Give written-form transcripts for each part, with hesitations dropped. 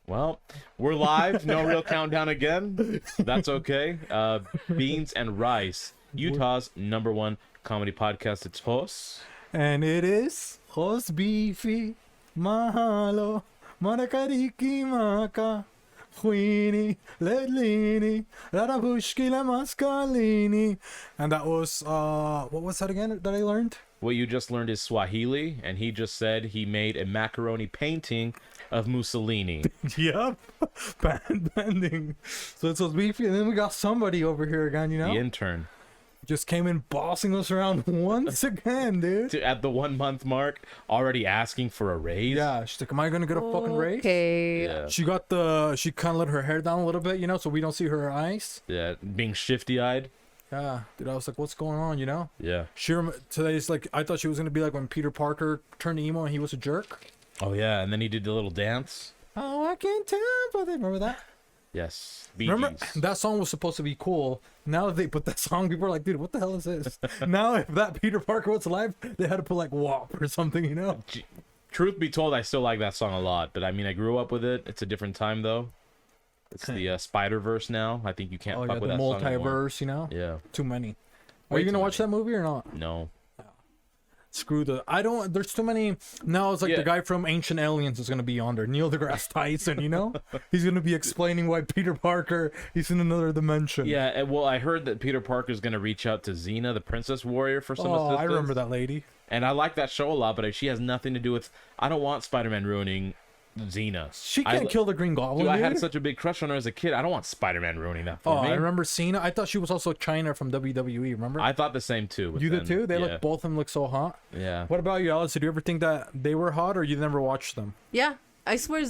Well, we're live. No real countdown again. That's okay. Beans and Rice, Utah's #1 comedy podcast. It's Hos. And it is Hos Beefy Mahalo Manakariki Maka Huini Ledlini Radabushki Mascalini. And that was what was that again that I learned? What you just learned is Swahili, and he just said he made a macaroni painting of Mussolini. Yep. Bending. So it's Hos Beefy, and then we got somebody over here again, you know? The intern. Just came in bossing us around once again, dude. At the 1 month mark, already asking for a raise. Yeah, she's like, am I gonna get a fucking raise? Okay. Yeah. She kind of let her hair down a little bit, you know, so we don't see her eyes. Yeah. Being shifty-eyed. Yeah, dude, I was like, what's going on, you know? Yeah. Today's like, I thought she was gonna be like when Peter Parker turned emo and he was a jerk. Oh, yeah. And then he did the little dance. Oh, I can't tell, but remember that? Yes. Bee Remember Gees. that song was supposed to be cool. Now that they put that song, people are like, dude, what the hell is this? Now, if that Peter Parker was alive, they had to put like WAP or something, you know? Truth be told, I still like that song a lot, but I mean, I grew up with it. It's a different time, though. It's the Spider-Verse now. I think you can't Oh fuck yeah, with the that song anymore. multiverse, you know? Yeah. Too many. Are Way you gonna too watch many. that movie or not? No. Screw the. I don't. There's too many. Now it's like Yeah. the guy from Ancient Aliens is gonna be on there. Neil deGrasse Tyson, you know? He's gonna be explaining why Peter Parker he's in another dimension. Yeah, and, well, I heard that Peter Parker's going to reach out to Xena, the Princess Warrior, for some Oh, assistance. I remember that lady. And I like that show a lot, but she has nothing to do with... I don't want Spider-Man ruining Xena. She can't kill the Green Goblin. Dude, I dude. had such a big crush on her as a kid. I don't want Spider-Man ruining that for Oh, me. I remember Cena. I thought she was also China from WWE. Remember? I thought the same, too. but You did then- too. They yeah. look both of them look so hot. Yeah. What about you, Alice? Did you ever think that they were hot, or you never watched them? Yeah. I swear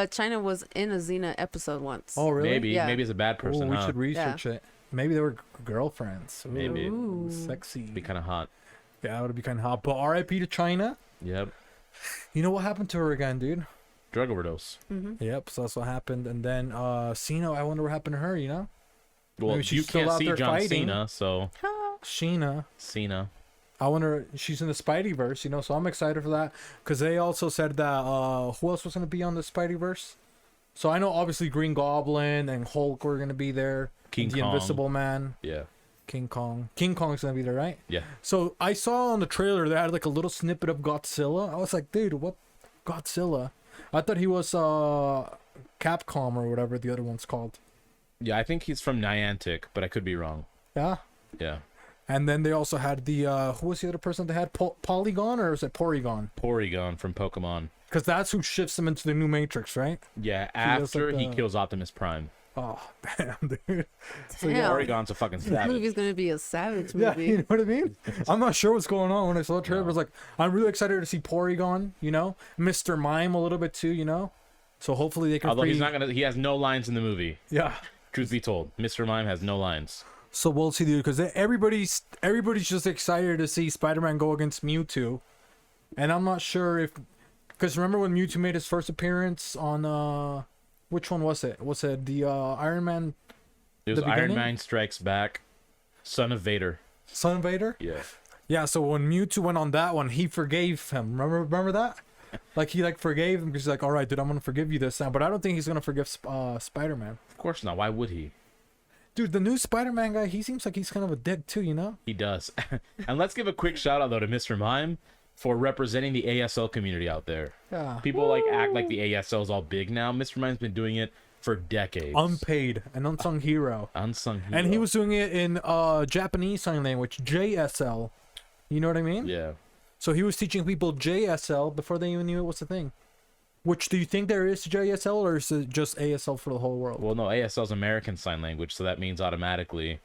China was in a Xena episode once. Oh, really? Maybe. Yeah. Maybe it's a bad Oh, person, we huh? should research it. Maybe they were girlfriends. Ooh, Maybe. Ooh. sexy. Be kind of hot. Yeah, that would be kind of hot. But R.I.P. to China. Yep. You know what happened to her again, dude? Drug overdose. Yep, so that's what happened. And then Cena, I wonder what happened to her, you know? Well, Maybe she's you still can't out see there John fighting. Cena, so... Sheena. Cena. I wonder, she's in the Spideyverse, you know, so I'm excited for that. Because they also said that, who else was going to be on the Spideyverse? So I know obviously Green Goblin and Hulk were going to be there. King the Kong. Invisible Man. Yeah. King Kong. King Kong's going to be there, right? Yeah. So I saw on the trailer they had like a little snippet of Godzilla. I was like, dude, what Godzilla? I thought he was Capcom or whatever the other one's called. Yeah, I think he's from Niantic, but I could be wrong. Yeah. Yeah. And then they also had the who was the other person they had? Polygon, or was it Porygon? Porygon from Pokemon. Because that's who shifts them into the new Matrix, right? Yeah, does, after like, he kills Optimus Prime. Oh, damn, dude. Damn. Porygon's a fucking This savage. movie's gonna be a savage Yeah, movie. you know what I mean? I'm not sure what's going on when I saw the trailer. I was like, I'm really excited to see Porygon, you know? Mr. Mime a little bit too, you know? So hopefully they can Although free... he's not gonna, he has no lines in the movie. Yeah. Truth be told, Mr. Mime has no lines. So we'll see, dude, because everybody's just excited to see Spider-Man go against Mewtwo. And I'm not sure if... Because remember when Mewtwo made his first appearance on... Which one was it? Was it the Iron Man It was The Iron beginning? Man Strikes Back, Son of Vader. Son of Vader? Yeah. Yeah, so when Mewtwo went on that one, he forgave him. Remember that? Like, he, like, forgave him because he's like, all right, dude, I'm going to forgive you this time. But I don't think he's going to forgive Spider-Man. Of course not. Why would he? Dude, the new Spider-Man guy, he seems like he's kind of a dick, too, you know? He does. And let's give a quick shout out though to Mr. Mime for representing the ASL community out there. Yeah. People like act like the ASL is all big now. Mr. Mime's been doing it for decades. Unpaid, an unsung hero. Unsung hero. And he was doing it in Japanese sign language, JSL. You know what I mean? Yeah. So he was teaching people JSL before they even knew it was a thing. Which, do you think there is JSL, or is it just ASL for the whole world? Well, no, ASL is American Sign Language, so that means automatically,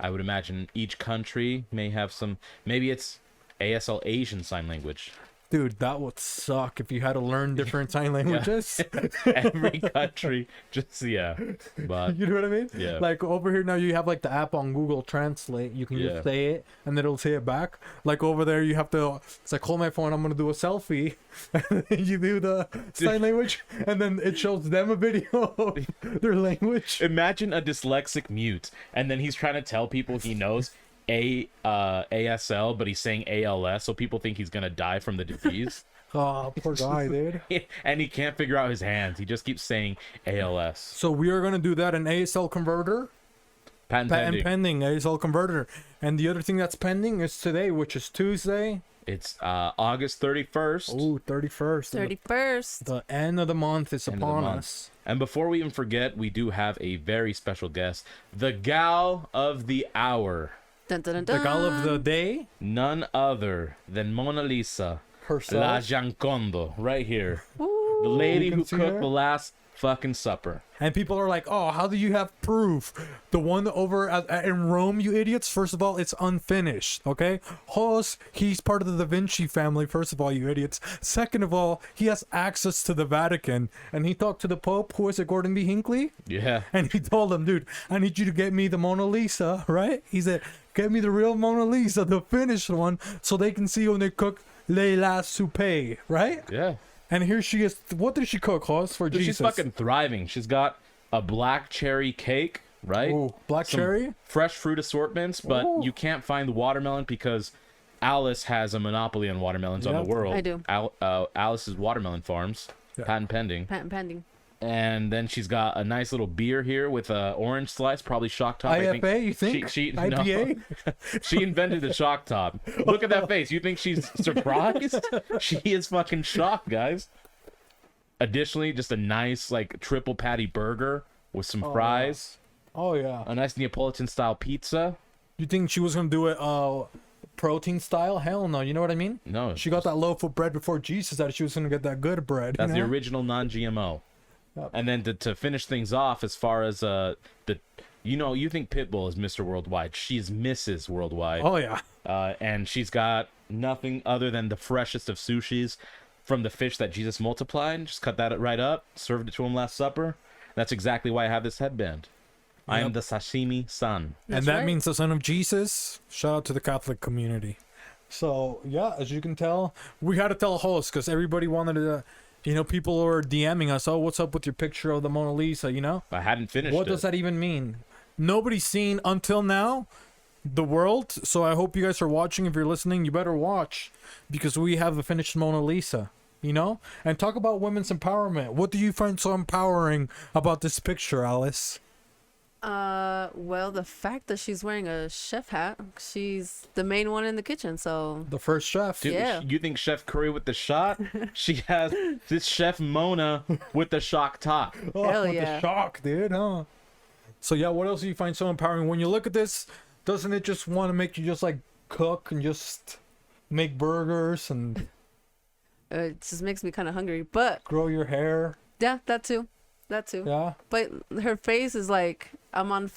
I would imagine each country may have some. Maybe it's ASL Asian Sign Language. Dude, that would suck if you had to learn different sign languages. Every country, just yeah. But You know what I mean? Yeah. Like over here now, you have like the app on Google Translate. You can Yeah. just say it, and then it'll say it back. Like over there, you have to. It's like, hold my phone. I'm gonna do a selfie. And then you do the sign language, and then it shows them a video of their language. imagine a dyslexic mute, and then he's trying to tell people he knows ASL, but he's saying ALS, so people think he's gonna die from the disease. Oh, poor guy, dude. And he can't figure out his hands. He just keeps saying ALS. So we are gonna do that in ASL converter. Patent Patent pending. pending ASL converter. And the other thing that's pending is today, which is Tuesday. It's August 31st. Oh, 31st. 31st. The end of the month is End of the upon month. us. And before we even forget, we do have a very special guest, the gal of the hour, Dun, dun, dun, The dun. gal of the day none other than Mona Lisa, La herself. Giancondo, right here, Woo. the lady You can who see cooked her? the last fucking supper. And people are like, oh, how do you have proof? The one over in Rome, you idiots. First of all, it's unfinished, okay? Hos, he's part of the Da Vinci family, first of all, you idiots. Second of all, he has access to the Vatican. And he talked to the Pope, who is it, Gordon B. Hinckley? Yeah. And he told him, dude, I need you to get me the Mona Lisa, right? He said, get me the real Mona Lisa, the finished one, so they can see when they cook Le La Soupe, right? Yeah. And here she is. What did she cook, Hos, for Dude, Jesus? she's fucking thriving. She's got a black cherry cake, right? Ooh, black Some cherry? fresh fruit assortments, but Ooh. you can't find the watermelon because Alice has a monopoly on watermelons on Yep. the world. I do. Alice's watermelon farms, Yeah. patent pending. Patent pending. And then she's got a nice little beer here with a orange slice, probably shock top. IFA, you think? She, IPA? No. She invented the shock top. Look at that face. You think she's surprised? She is fucking shocked, guys. Additionally, just a nice like triple patty burger with some fries, Oh, yeah. a nice Neapolitan style pizza. You think she was going to do it protein style? Hell no. You know what I mean? No, She got that loaf of bread before Jesus that she was going to get that good bread. that's you the know? original non-GMO. Yep. And then to finish things off, as far as you think Pitbull is Mr. Worldwide, she's Mrs. Worldwide. Oh, yeah. And she's got nothing other than the freshest of sushis from the fish that Jesus multiplied. Just cut that right up, served it to him last supper. That's exactly why I have this headband. I am Yep. the sashimi son. And That's that right. means the son of Jesus. Shout out to the Catholic community. So, yeah, as you can tell, we had to tell a host because everybody wanted to, people were DMing us, oh, what's up with your picture of the Mona Lisa, I hadn't finished What it. does that even mean? Nobody's seen until now the world. So I hope you guys are watching. If you're listening, you better watch because we have the finished Mona Lisa, And talk about women's empowerment. What do you find so empowering about this picture, Alice? Well, the fact that she's wearing a chef hat, she's the main one in the kitchen, so The first chef. Dude, Yeah. you think Chef Curry with the shot? She has this Chef Mona with the shock top. Hell with yeah. the shock, dude, huh? So yeah, what else do you find so empowering? When you look at this, doesn't it just want to make you just like cook and just make burgers and it just makes me kind of hungry. But grow your hair? yeah, that too. Yeah. But her face is like, I'm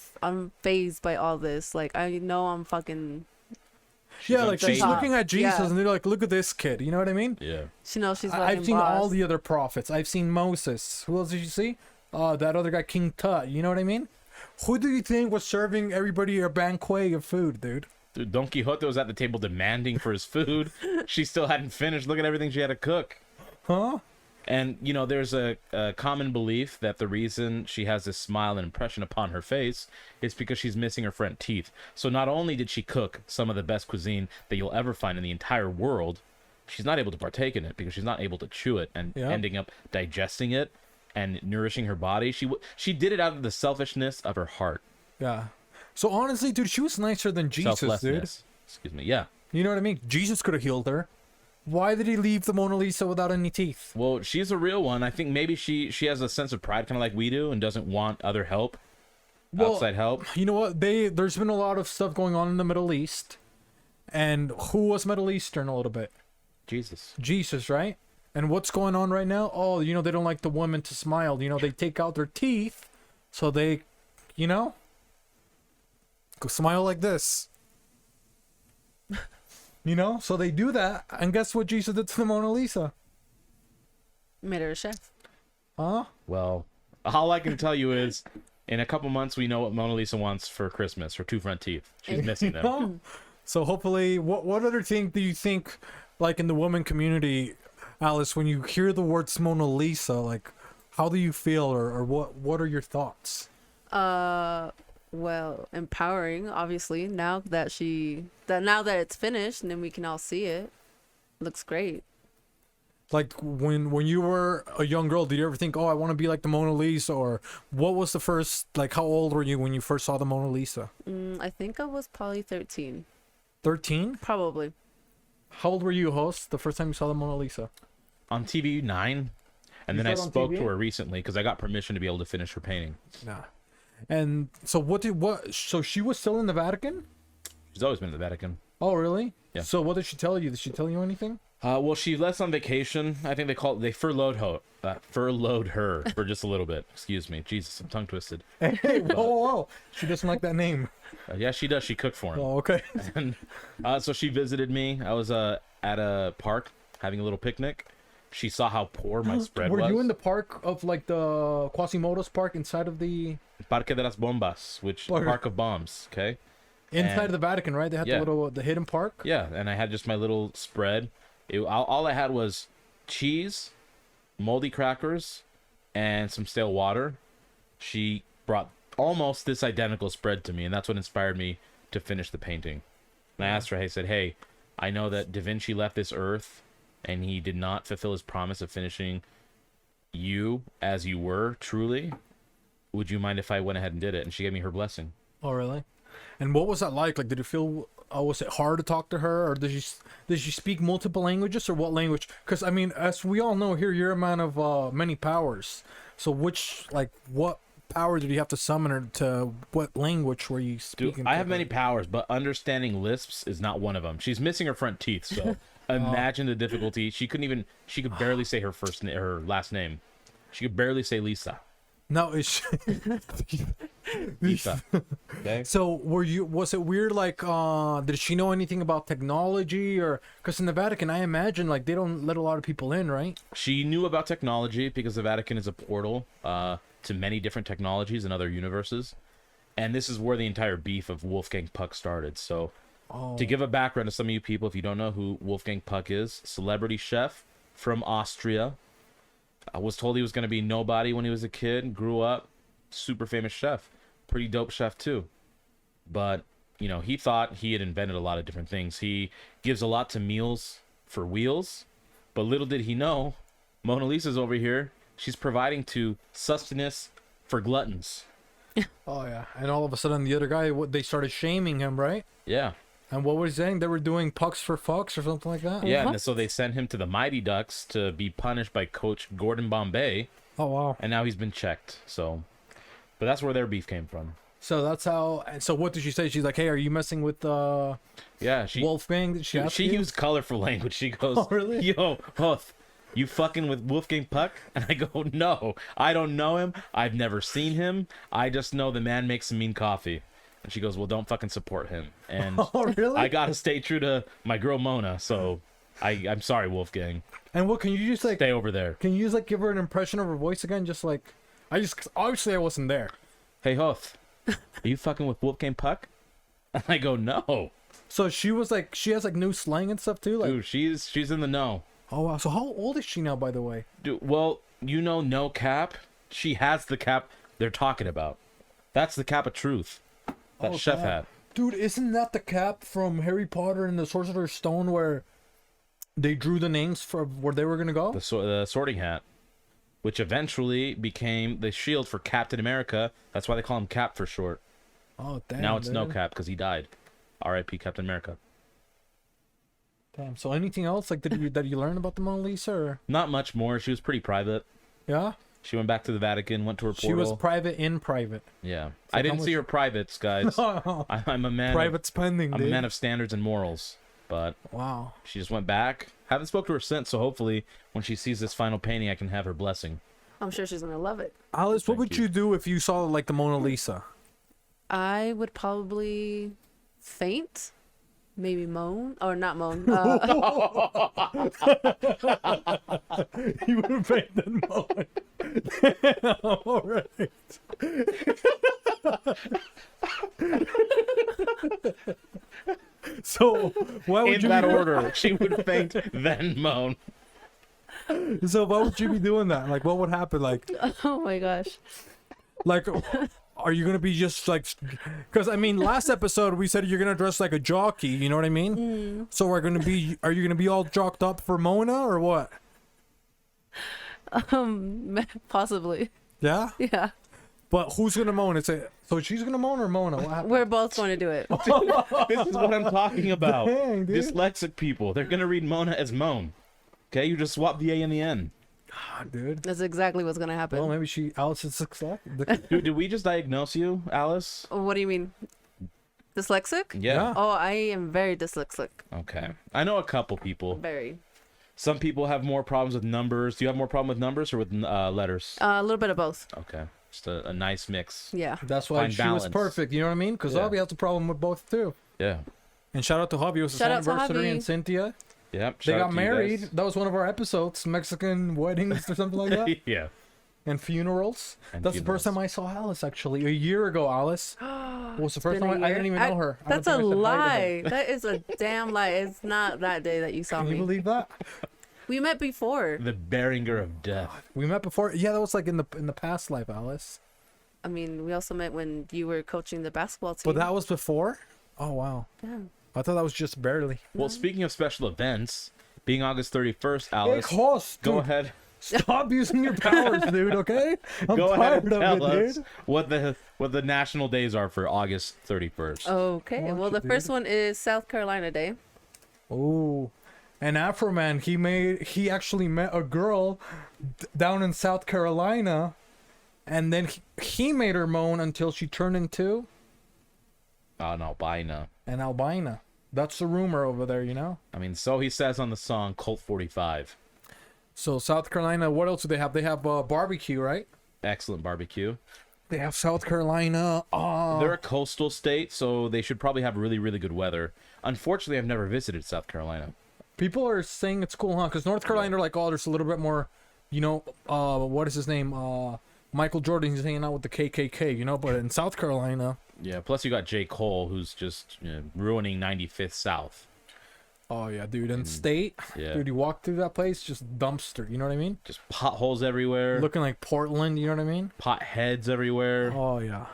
fazed by all this. Like, I know I'm fucking. Yeah, on like she's top. looking at Jesus Yeah. and they're like, look at this kid. You know what I mean? Yeah. She knows she's. I've fucking seen all boss. the other prophets. I've seen Moses. Who else did you see? That other guy, King Tut. You know what I mean? Who do you think was serving everybody a banquet of food, dude? Dude, Don Quixote was at the table demanding for his food. She still hadn't finished. Look at everything she had to cook. Huh? And, there's a common belief that the reason she has this smile and impression upon her face is because she's missing her front teeth. So not only did she cook some of the best cuisine that you'll ever find in the entire world, she's not able to partake in it because she's not able to chew it and Yeah. ending up digesting it and nourishing her body. She did it out of the selfishness of her heart. Yeah. So honestly, dude, she was nicer than Jesus, dude. Selflessness. Excuse me. Yeah. You know what I mean? Jesus could have healed her. Why did he leave the Mona Lisa without any teeth? Well, she's a real one. I think maybe she has a sense of pride, kind of like we do, and doesn't want other help, outside help. You know what? There's been a lot of stuff going on in the Middle East. And who was Middle Eastern a little bit? Jesus. Jesus, right? And what's going on right now? Oh, they don't like the women to smile. They take out their teeth so they, go smile like this. So they do that. And guess what Jesus did to the Mona Lisa? Made her a chef. Huh? Well, all I can tell you is, in a couple months, we know what Mona Lisa wants for Christmas. Her 2 front teeth. She's missing them. Oh. So hopefully, what other thing do you think, like in the woman community, Alice, when you hear the words Mona Lisa, like, how do you feel, or what are your thoughts? Well, empowering, obviously. Now that it's finished, and then we can all see it. Looks great. Like when you were a young girl, did you ever think, oh, I want to be like the Mona Lisa? Or what was the first, like, how old were you when you first saw the Mona Lisa? I think I was probably 13. 13? Probably. How old were you, host, the first time you saw the Mona Lisa? On TV, 9. And You then I saw it on spoke TV? to her recently because I got permission to be able to finish her painting. Nah. And so so she was still in the Vatican? She's always been in the Vatican. Oh, really? Yeah. So what did she tell you? Did she tell you anything? Well, she left on vacation. I think they furloughed her for just a little bit. Excuse me. Jesus, I'm tongue twisted. Hey, whoa. She doesn't like that name. Yeah, she does. She cooked for him. Oh, okay. And so she visited me. I was at a park having a little picnic. She saw how poor my spread was. Were you in the park of, like, the Quasimodo's park inside of the... Parque de las Bombas, which Park of Bombs, okay? Inside And- of the Vatican, right? They had Yeah. the hidden park? Yeah, and I had just my little spread. All I had was cheese, moldy crackers, and some stale water. She brought almost this identical spread to me, and that's what inspired me to finish the painting. And I asked her, I said, hey, I know that Da Vinci left this earth, and he did not fulfill his promise of finishing you as you were, truly. Would you mind if I went ahead and did it? And she gave me her blessing. Oh, really? And what was that like? Like, did you feel... was it hard to talk to her, or did she speak multiple languages, or what language? Because I mean, as we all know here, you're a man of many powers. So what power did you have to summon her to? What language were you Dude, speaking? I to have her? many powers, but understanding lisps is not one of them. She's missing her front teeth, so imagine the difficulty. She could barely say her last name. She could barely say Lisa. No, it's... Lisa. Okay. So was it weird, like, did she know anything about technology? Or because in the Vatican, I imagine, like, they don't let a lot of people in, right? She knew about technology because the Vatican is a portal to many different technologies and other universes. And this is where the entire beef of Wolfgang Puck started. So to give a background to some of you people, if you don't know who Wolfgang Puck is, celebrity chef from Austria. I was told he was going to be nobody when he was a kid, grew up, super famous chef. Pretty dope chef too. But, he thought he had invented a lot of different things. He gives a lot to Meals for Wheels, but little did he know, Mona Lisa's over here. She's providing to sustenance for gluttons. Oh yeah. And all of a sudden, the other guy, they started shaming him, right? Yeah. And what was he saying? They were doing pucks for fucks or something like that? Yeah, and so they sent him to the Mighty Ducks to be punished by Coach Gordon Bombay, Oh, wow. and now he's been checked. So, but that's where their beef came from. So that's how... And so what did she say? She's like, hey, are you messing with Yeah, she Wolfgang? Did she ask she you? used colorful language. She goes, Oh, really? Yo, Huth, you fucking with Wolfgang Puck? And I go, no, I don't know him. I've never seen him. I just know the man makes some mean coffee. And she goes, well, don't fucking support him. And Oh, really? I gotta stay true to my girl Mona, so I'm sorry, Wolfgang. And what, can you just, like... Stay over there. Can you just, like, give her an impression of her voice again? Just, like... Obviously, I wasn't there. Hey, Huth, are you fucking with Wolfgang Puck? And I go, no. So she was, like... She has, like, new slang and stuff, too? Like... Dude, she's in the know. Oh, wow. So how old is she now, by the way? Dude, well, no cap. She has the cap they're talking about. That's the cap of truth. That Oh, chef God. hat. Dude, isn't that the cap from Harry Potter and the Sorcerer's Stone where they drew the names for where they were going to go? The sorting hat, which eventually became the shield for Captain America. That's why they call him Cap for short. Oh, damn. Now it's no dude. cap because he died. R.I.P. Captain America. Damn. So anything else like that you learn about the Mona Lisa? Or... Not much more. She was pretty private. Yeah? She went back to the Vatican, went to her portal. She was private in private. Yeah. So I didn't how see much- her privates, guys. I'm a man. Private spending, I'm a dude. man of standards and morals. But Wow. she just went back. Haven't spoke to her since, so hopefully when she sees this final painting, I can have her blessing. I'm sure she's gonna love it. Alice, what Thank would you. you do if you saw like the Mona Lisa? I would probably faint, maybe moan, or not moan. You would have paid that Mona. All right. So why would In you that be, order, she would faint, then moan. So why would you be doing that? Like, what would happen? Oh my gosh. Like, are you gonna be just like? Because I mean, last episode we said you're gonna dress like a jockey. You know what I mean? So are you gonna be all jocked up for Mona or what? Possibly. Yeah? Yeah. But who's gonna moan? So she's gonna moan or Mona? What happened? We're both going to do it. This is what I'm talking about. Dang, dude. Dyslexic people. They're gonna read Mona as moan. Okay, you just swap the A and the N. Ah, dude. That's exactly what's going to happen. Well, maybe Alice is dyslexic. Dude, did we just diagnose you, Alice? What do you mean? Dyslexic? Yeah. Oh, I am very dyslexic. Okay. I know a couple people. Very. Some people have more problems with numbers. Do you have more problem with numbers or with letters? A little bit of both. Okay. Just a nice mix. Yeah. That's why Find she was balance. perfect. You know what I mean? Because Yeah. Hobby has a problem with both too. Yeah. And shout out to Hobby. It was his Shout out to anniversary Hobby. and Cynthia. Yep. They shout out got to you married. guys. That was one of our episodes, Mexican weddings or something like that. Yeah. And funerals. And That's the first time I saw Alice, actually. A year ago, Alice. Was the first Been a time I didn't year? even know her. I don't That's a think I said hi to her. lie. That is a damn lie. It's not that day that you saw Can you me. believe that? We met before. The Beringer of death. We met before. Yeah, that was like in the past life, Alice. I mean, we also met when you were coaching the basketball team. But that was before? Oh, wow. Yeah. I thought that was just barely. Well, speaking of special events, being August 31st, Alice, Host, go dude, ahead. Stop using your powers, dude, okay? I'm Go ahead tired and of tell it, us dude. what the national days are for August 31st. Okay. Watch Well, it, the dude. first one is South Carolina Day. Oh, and Afro Man, he actually met a girl down in South Carolina, and then he made her moan until she turned into Oh, no, Bina. an albina. That's the rumor over there, you know? I mean, so he says on the song Colt 45. So South Carolina, what else do they have? They have barbecue, right? Excellent barbecue. They have South Carolina. They're a coastal state, so they should probably have really, really good weather. Unfortunately, I've never visited South Carolina. People are saying it's cool, huh? Because North Carolina are like, oh, there's a little bit more, you know, what is his name? Michael Jordan, he's hanging out with the KKK, you know? But in South Carolina, Yeah, plus you got J. Cole, who's just ruining 95th South. oh, yeah, dude. And State, Yeah. dude, you walk through that place, just dumpster, you know what I mean? Just potholes everywhere, Looking like Portland, you know what I mean? pot heads everywhere. Oh, yeah.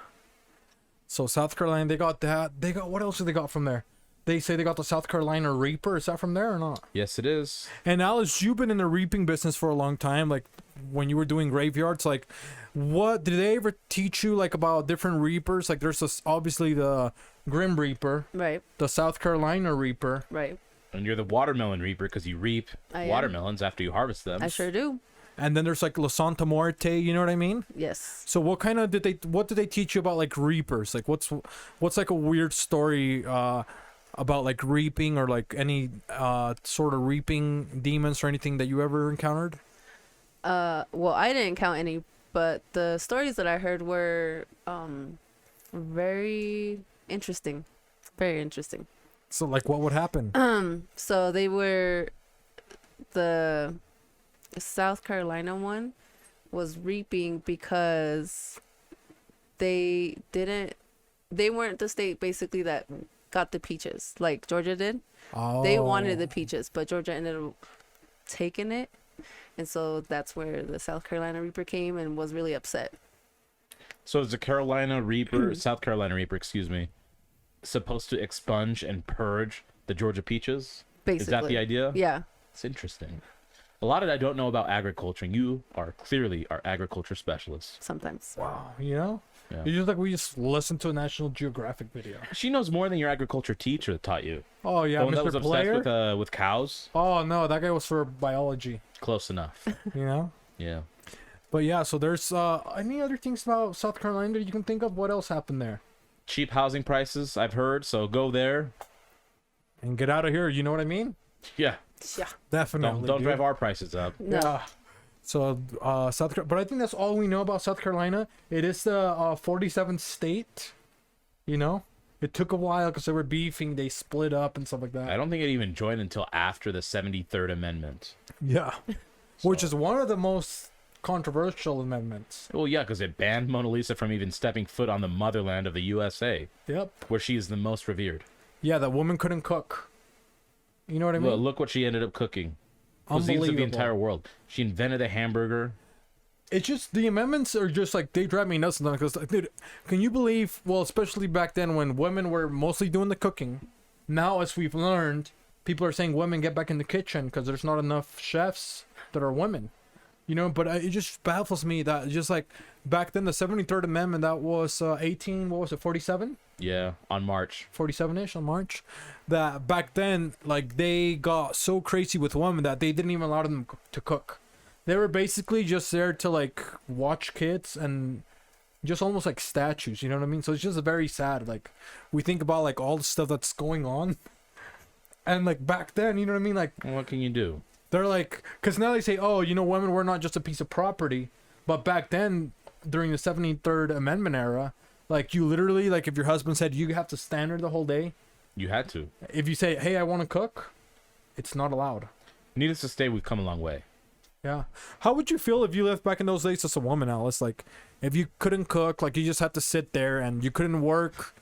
So South Carolina, they got that. They got, what else do they got from there? They say they got the South Carolina Reaper. Is that from there or not? Yes, it is. And Alice, you've been in the reaping business for a long time. Like when you were doing graveyards, like what did they ever teach you like about different reapers? Like there's this, obviously the Grim Reaper, Right. the South Carolina Reaper. Right. And you're the watermelon reaper because you reap I am. watermelons after you harvest them. I sure do. And then there's like La Santa Muerte, you know what I mean? Yes. So what kind of what did they teach you about like reapers? Like what's like a weird story about like reaping or like any sort of reaping demons or anything that you ever encountered? Well, I didn't count any, but the stories that I heard were very interesting. Very interesting. So like what would happen? So they were the South Carolina one was reaping because they weren't the state basically that got the peaches like Georgia did. Oh. They wanted the peaches, but Georgia ended up taking it. And so that's where the South Carolina Reaper came and was really upset. So is the Carolina Reaper, South Carolina Reaper, excuse me, supposed to expunge and purge the Georgia peaches? Basically. Is that the idea? Yeah. It's interesting. A lot of I don't know about agriculture. And you are clearly our agriculture specialist. Sometimes. Wow, you know? Yeah. You just like we just listened to a National Geographic video. She knows more than your agriculture teacher taught you. Oh yeah, The one that Mr. was Player. obsessed with cows. Oh no, that guy was for biology, Close enough. you know? Yeah. But yeah, so there's any other things about South Carolina that you can think of? What else happened there? Cheap housing prices, I've heard. So go there. And get out of here, you know what I mean? Yeah. Yeah. Definitely. Don't dude. drive our prices up. No. Yeah. So but I think that's all we know about South Carolina. It is the 47th state. You know, it took a while because they were beefing. They split up and stuff like that. I don't think it even joined until after the 73rd Amendment. Yeah, which is one of the most controversial amendments. Well, yeah, because it banned Mona Lisa from even stepping foot on the motherland of the USA, Yep. where she is the most revered. Yeah, that woman couldn't cook. You know what I mean? Well, look what she ended up cooking. Cuisines of the Unbelievable. entire world. She invented a hamburger. It's just the amendments are just like they drive me nuts because, dude, can you believe? Well, especially back then when women were mostly doing the cooking. Now, as we've learned, people are saying women get back in the kitchen because there's not enough chefs that are women. You know, but it just baffles me that just like back then the 73rd Amendment that was 18, what was it, 47? Yeah, on March. 47-ish on March. That back then, like, they got so crazy with women that they didn't even allow them to cook. They were basically just there to like watch kids and just almost like statues, you know what I mean? So it's just very sad. Like, we think about like all the stuff that's going on, and like back then, you know what I mean? Like, Well, what can you do? they're like, because now they say, oh, you know, women were not just a piece of property, but back then, during the 73rd Amendment era, like, you literally, like, if your husband said you have to stand there the whole day, You had to. if you say, hey, I want to cook, it's not allowed. Needless to say, we've come a long way. Yeah. How would you feel if you lived back in those days as a woman, Alice? Like, if you couldn't cook, like, you just had to sit there and you couldn't work,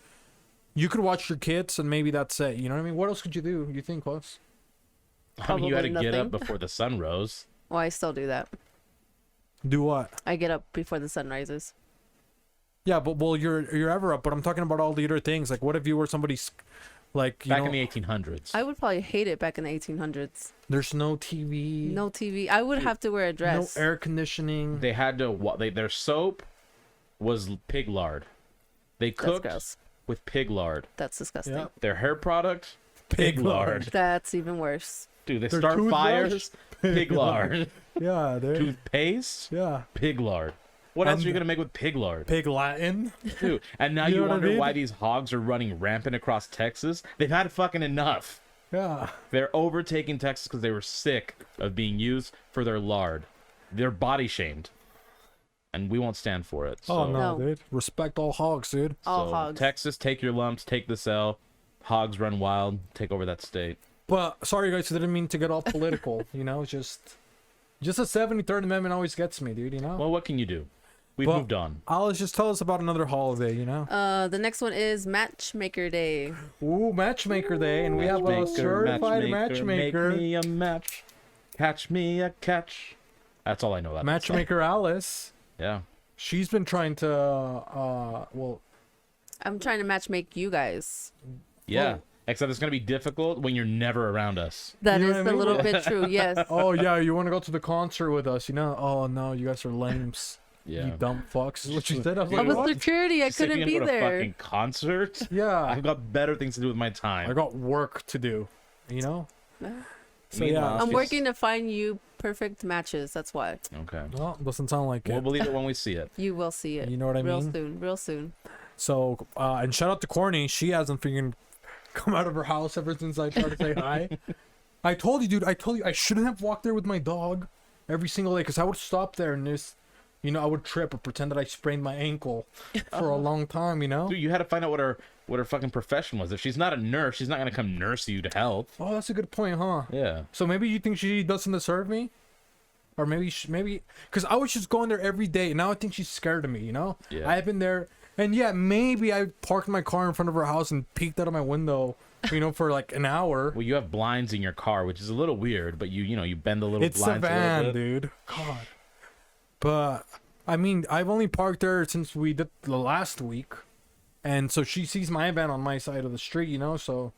you could watch your kids and maybe that's it. You know what I mean? What else could you do, you think, Close? I mean, you had to Probably get up nothing. before the sun rose. Well, I still do that. Do what? I get up before the sun rises. Yeah, but, well, you're ever up, but I'm talking about all the other things. Like, what if you were somebody's, like, you Back know, in the 1800s. I would probably hate it back in the 1800s. there's no TV, No TV. I would have to wear a no dress. air conditioning. They had to. Their soap was pig lard. They That's cooked gross. with pig lard. That's disgusting. Yeah. Their hair product, pig lard. That's even worse. Dude, they Their start toothbrush, fires, pig lard. Yeah, there. Toothpaste, Yeah, pig lard. What else And- are you gonna make with pig lard? pig Latin. Dude, and now You you, know what I wonder mean? why these hogs are running rampant across Texas. They've had fucking enough. Yeah. They're overtaking Texas because they were sick of being used for their lard. They're body shamed, and we won't stand for it. So, Oh no, No. dude. Respect all hogs, dude. All so hogs. Texas, take your lumps, take the L. Hogs run wild, take over that state. But sorry, guys, I didn't mean to get all political. You know, just the 73rd Amendment always gets me, dude. You know. Well, what can you do? We've Well, moved on. Alice, just tell us about another holiday. You know. The next one is Matchmaker Day. Ooh, Matchmaker Day, and we have a certified matchmaker. Make me a match. Catch me a catch. That's all I know about that song. Matchmaker Alice. Yeah. She's been trying to, well, I'm trying to matchmake you guys. Yeah. Well- Except it's going to be difficult when you're never around us. That You know is what I a mean? little bit true. Yes. oh yeah, you want to go to the concert with us? You know? Oh no, you guys are lames. Yeah. You dumb fucks. Is what she said. I was Dude, I like, was what? security. I She's taking couldn't me be to a there. fucking concert. Yeah, I've got better things to do with my time. I got work to do. You know. So Meanwhile, yeah, I'm she's- working to find you perfect matches. That's why. Okay. well, doesn't sound like We'll it. believe it when we see it. You will see it. You know what I real mean? soon. Real soon. So, and shout out to Corny. She hasn't freaking come out of her house ever since I tried to say hi. I told you, dude. I told you I shouldn't have walked there with my dog every single day because I would stop there and just, you know, I would trip or pretend that I sprained my ankle for a long time. You know. Dude, you had to find out what her fucking profession was. If she's not a nurse, she's not going to come nurse you to health. Oh, that's a good point, huh? Yeah. So maybe you think she doesn't deserve me, or maybe because I was just going there every day. And now I think she's scared of me. You know. Yeah. I've been there, and yeah, maybe I parked my car in front of her house and peeked out of my window. You know, for like an hour. Well, you have blinds in your car, which is a little weird, but you know, you bend the little It's a blinds a van, little bit. dude. God. But I mean, I've only parked there since we did the last week, and so she sees my van on my side of the street. You know, so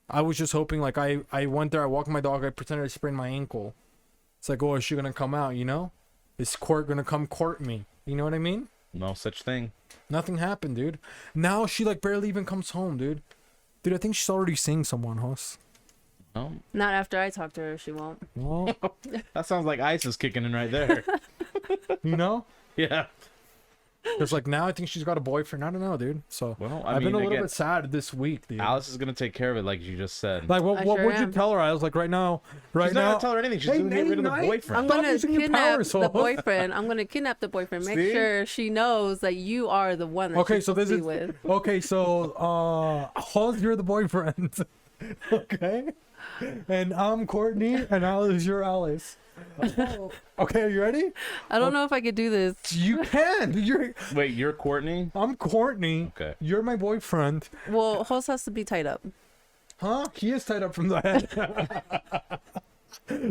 I was just hoping. Like I went there, I walked my dog, I pretended I sprained my ankle. It's like, oh, is she gonna come out? You know, is court gonna come court me? You know what I mean? No such thing. Nothing happened, dude. Now she like barely even comes home, dude. Dude, I think she's already seeing someone, Hoss. No. Not after I talk to her. She won't. Well, That sounds like ISIS kicking in right there. you know. Yeah. Because like now I think she's got a boyfriend. I don't know, dude. So Well, I've been a little again, bit sad this week, dude. Alice is gonna take care of it, like you just said. Like what I what sure would you am. tell her? I was like, right now. She's not now. gonna tell her anything. She's Hey, gonna get rid of the night. boyfriend. I'm Stop gonna using your kidnap powers, the Hoss. boyfriend. I'm gonna kidnap the boyfriend. Make See? sure she knows that you are the one that Okay, she's so supposed this to be is with. okay. So Hoss, you're the boyfriend. Okay, and I'm Courtney, and Alice, you're Alice. Okay, are you ready? I don't know if I could do this. You can. Wait, you're Courtney? I'm Courtney. Okay. You're my boyfriend. Well, host has to be tied up. Huh? He is tied up from the head.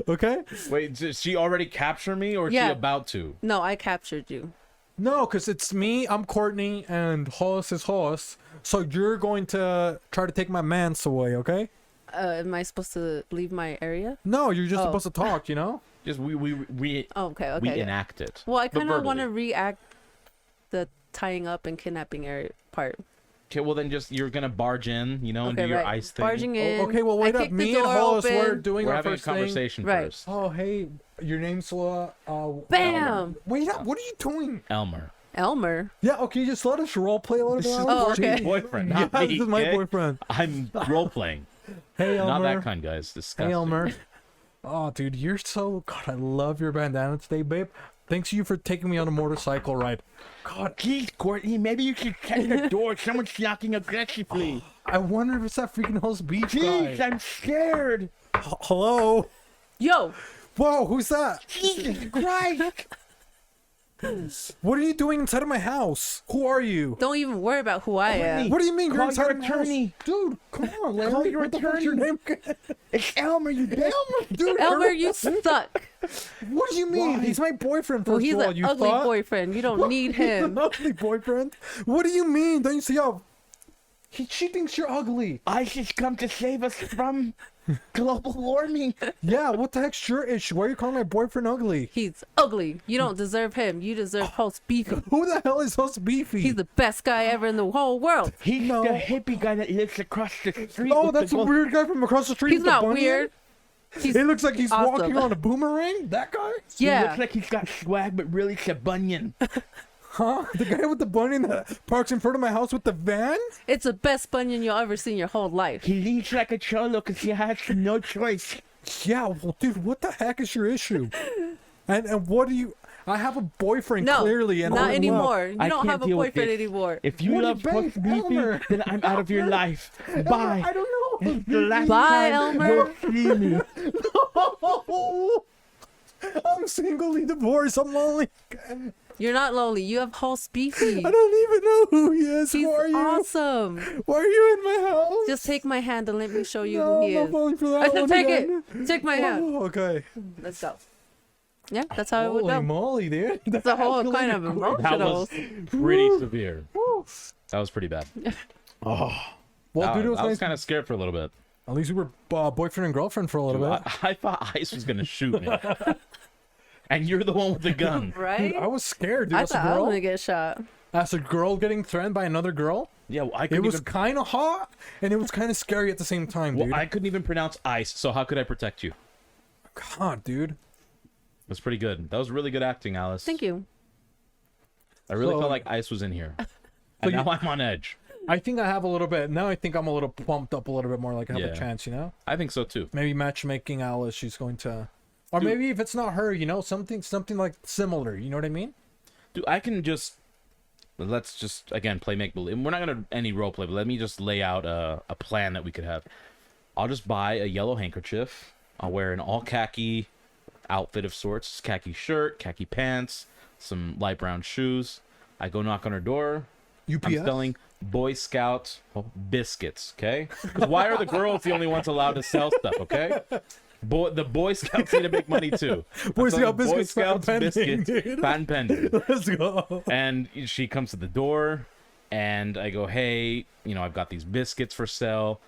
Okay. Wait, did she already capture me, or is Yeah. she about to? No, I captured you. No, because it's me, I'm Courtney, and Hoss is Hoss. So you're going to try to take my mans away, okay? Am I supposed to leave my area? No, you're just Oh. supposed to talk, you know? Just we Oh, okay. we enact it. Well, I but kind of want to verbally. react the tying up and kidnapping area part. Okay, well then just you're gonna barge in, and Okay, do your right. ice thing. Barging in. Okay, well, wait I up. kick the Me and door Hollis were open. doing We're our having a first thing. conversation Right. first. Oh, hey, your name's Bam! Wait up, what are you doing? Elmer. Elmer. Yeah, okay, just let us role play a little bit. This is Oh, your okay. boyfriend, Yeah, not me. this is my okay? boyfriend. I'm role playing. Hey, Elmer. Not that kind, guys. Disgusting. Hey, Elmer. Oh, dude, you're so... God, I love your bandana today, babe. Thanks you for taking me on a motorcycle ride. God, Geez, Courtney, maybe you should check the door. Someone's knocking aggressively. I wonder if it's that freaking host beach guy. I'm scared. Hello? Yo, Whoa, who's that? Jesus Christ. What are you doing inside of my house? Who are you? don't even worry about who I am. What do you mean you're Call inside your of my house? attorney. Dude, come on, Larry. Call your what the fuck's your attorney. name? It's Elmer, you bitch. Elmer, dude. Elmer, you suck. What do you mean? Why? He's my boyfriend, Well, first he's of all. an You ugly thought? boyfriend. You don't need He's an him. ugly boyfriend? What do you mean? Don't you see how... She thinks you're ugly. ISIS come to save us from global warming. Yeah, what the heck's your issue? Why are you calling my boyfriend ugly? He's ugly. You don't deserve him. You deserve Host Beefy. Who the hell is Host Beefy? He's the best guy ever in the whole world. He's No. the hippie guy that lives across the street. Oh, with that's the a gold- weird guy from across the street. He's with the not bunny. weird. He's It looks like he's awesome. walking on a boomerang. That guy? He yeah. looks like he's got swag, but really it's a bunion. Huh? The guy with the bunny that parks in front of my house with the van? It's the best bunion you'll ever see in your whole life. He leads like a cholo because he has no choice. Yeah, well, dude, what the heck is your issue? And what do you... I have a boyfriend, No, clearly. And not I'm- anymore. You I don't can't have a deal with boyfriend this. anymore. If you What love do you Puss bang, Elmer? Beefy, then I'm out of your life. Elmer, Bye. I don't know. It's the last Bye, time Elmer. you'll see me. I'm singly divorced. I'm lonely. You're not lonely. You have Host Beefy. I don't even know who he is. He's Who are you? awesome. Why are you in my house? Just take my hand and let me show you No, who he I'm not is. falling for that I said one take again. it. Take my hand. Oh, okay. Let's go. Yeah, that's how it would Holy go. moly, dude. It's a whole That's kind of really That emotional. was pretty severe. That was pretty bad. Well, I dude, it was I was nice. kind of scared for a little bit. At least we were boyfriend and girlfriend for a little bit. I thought Ice was gonna shoot me, and you're the one with the gun. Right? Dude, I was scared, dude. I As a thought I was girl, gonna get shot. as a girl getting threatened by another girl, Yeah, well, I it couldn't was even. kind of hot and it was kind of scary at the same time, dude. Well, I couldn't even pronounce ice, so how could I protect you? God, dude. It was pretty good. That was really good acting, Alice. Thank you. I really So- felt like Ice was in here, and you- now I'm on edge. I think I have a little bit. Now I think I'm a little pumped up a little bit more, like I have Yeah. a chance, you know? I think so too. Maybe matchmaking Alice, she's going to... Or Dude. maybe if it's not her, you know, something like similar, you know what I mean? Dude, I can just. Let's just again play make believe. We're not gonna any role play, but let me just lay out a plan that we could have. I'll just buy a yellow handkerchief. I'll wear an all khaki outfit of sorts, khaki shirt, khaki pants, some light brown shoes. I go knock on her door. UPS? I'm selling Boy Scout biscuits, okay? Because why are the girls the only ones allowed to sell stuff, okay? The Boy Scouts need to make money too. Boy I'm selling Scout biscuits, Boy Scouts patent pending, biscuits, dude. patent pending. Let's go. And she comes to the door, and I go, hey, I've got these biscuits for sale.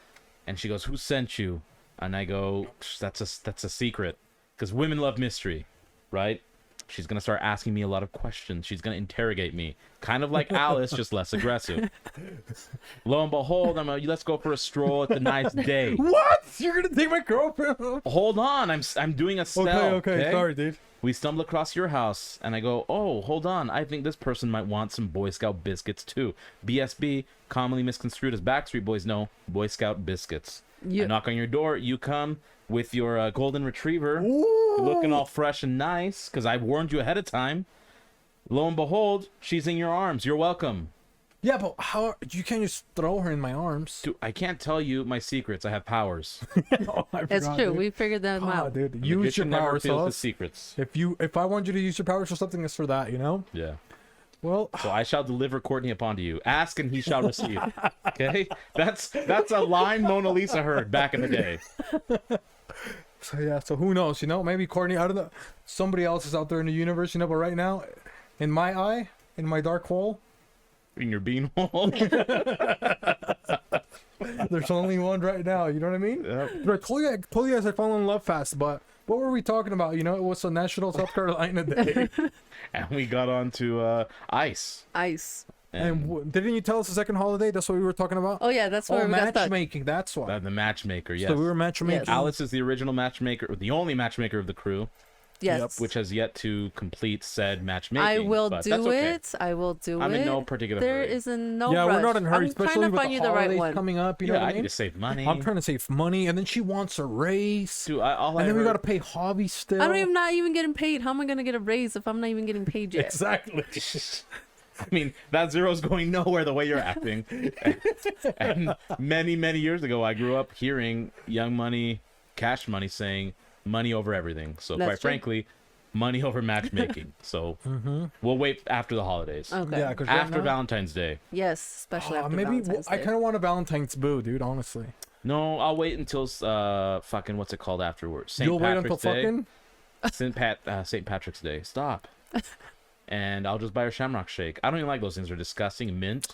And she goes, who sent you? And I go, that's a secret, because women love mystery, right? She's gonna start asking me a lot of questions. She's gonna interrogate me, kind of like Alice, just less aggressive. Lo and behold, let's go for a stroll. It's a nice day. What? You're gonna take my girlfriend? Hold on, I'm doing a sell. Okay. Sorry, dude. We stumble across your house, and I go, oh, hold on. I think this person might want some Boy Scout biscuits, too. BSB, commonly misconstrued as Backstreet Boys. No, Boy Scout biscuits. Yeah. I knock on your door. You come with your golden retriever, Ooh. looking all fresh and nice, because I warned you ahead of time. Lo and behold, she's in your arms. You're welcome. Yeah, but how? You can't just throw her in my arms. Dude, I can't tell you my secrets. I have powers. Oh, I It's forgot, true. dude. We figured them Ah, out. dude. The Use your magician never power reveals his sauce. secrets. If I want you to use your powers for something, it's for that, you know? Yeah. Well, So I shall deliver Courtney upon you. Ask and he shall receive. Okay? That's a line Mona Lisa heard back in the day. so yeah, so who knows, you know? Maybe Courtney, I don't know. Somebody else is out there in the universe, you know, but right now, in my eye, in my dark hole, In your beanhole. There's only one right now. You know what I mean? Yep. But I told you guys I fell in love fast. But what were we talking about? You know, it was a National South Carolina Day. And we got on to ice. Ice. And didn't you tell us the second holiday? That's what we were talking about. Oh yeah, that's where we got stuck. Matchmaking. That's why. The matchmaker, yes. So we were matchmaking. Yes. Alice is the original matchmaker, the only matchmaker of the crew, Yes. which has yet to complete said matchmaking. I will but do that's okay. it. I will do it. I'm in no particular There hurry. is no Yeah, rush. we're not in a hurry, I'm especially trying to with find the you the right holidays one. coming up. You know Yeah, what I I need mean? to save money. I'm trying to save money, and then she wants a raise, Dude, all I and then we heard- got to pay hobby still. I'm not even getting paid. How am I gonna get a raise if I'm not even getting paid yet? Exactly. I mean, that zero's going nowhere the way you're acting. And many, many years ago, I grew up hearing Young Money, Cash Money saying money over everything. So That's quite true. frankly, money over matchmaking. So we'll wait after the holidays. Okay. Yeah, because After Valentine's Day. Yes, especially after maybe Valentine's I Day. kind of want a Valentine's boo, dude. Honestly, No, I'll wait until fucking what's it called afterwards? St. you'll wait Patrick's until Day. fucking. St. Patrick's Day. Stop. And I'll just buy her Shamrock Shake. I don't even like those things. They're disgusting. Mint.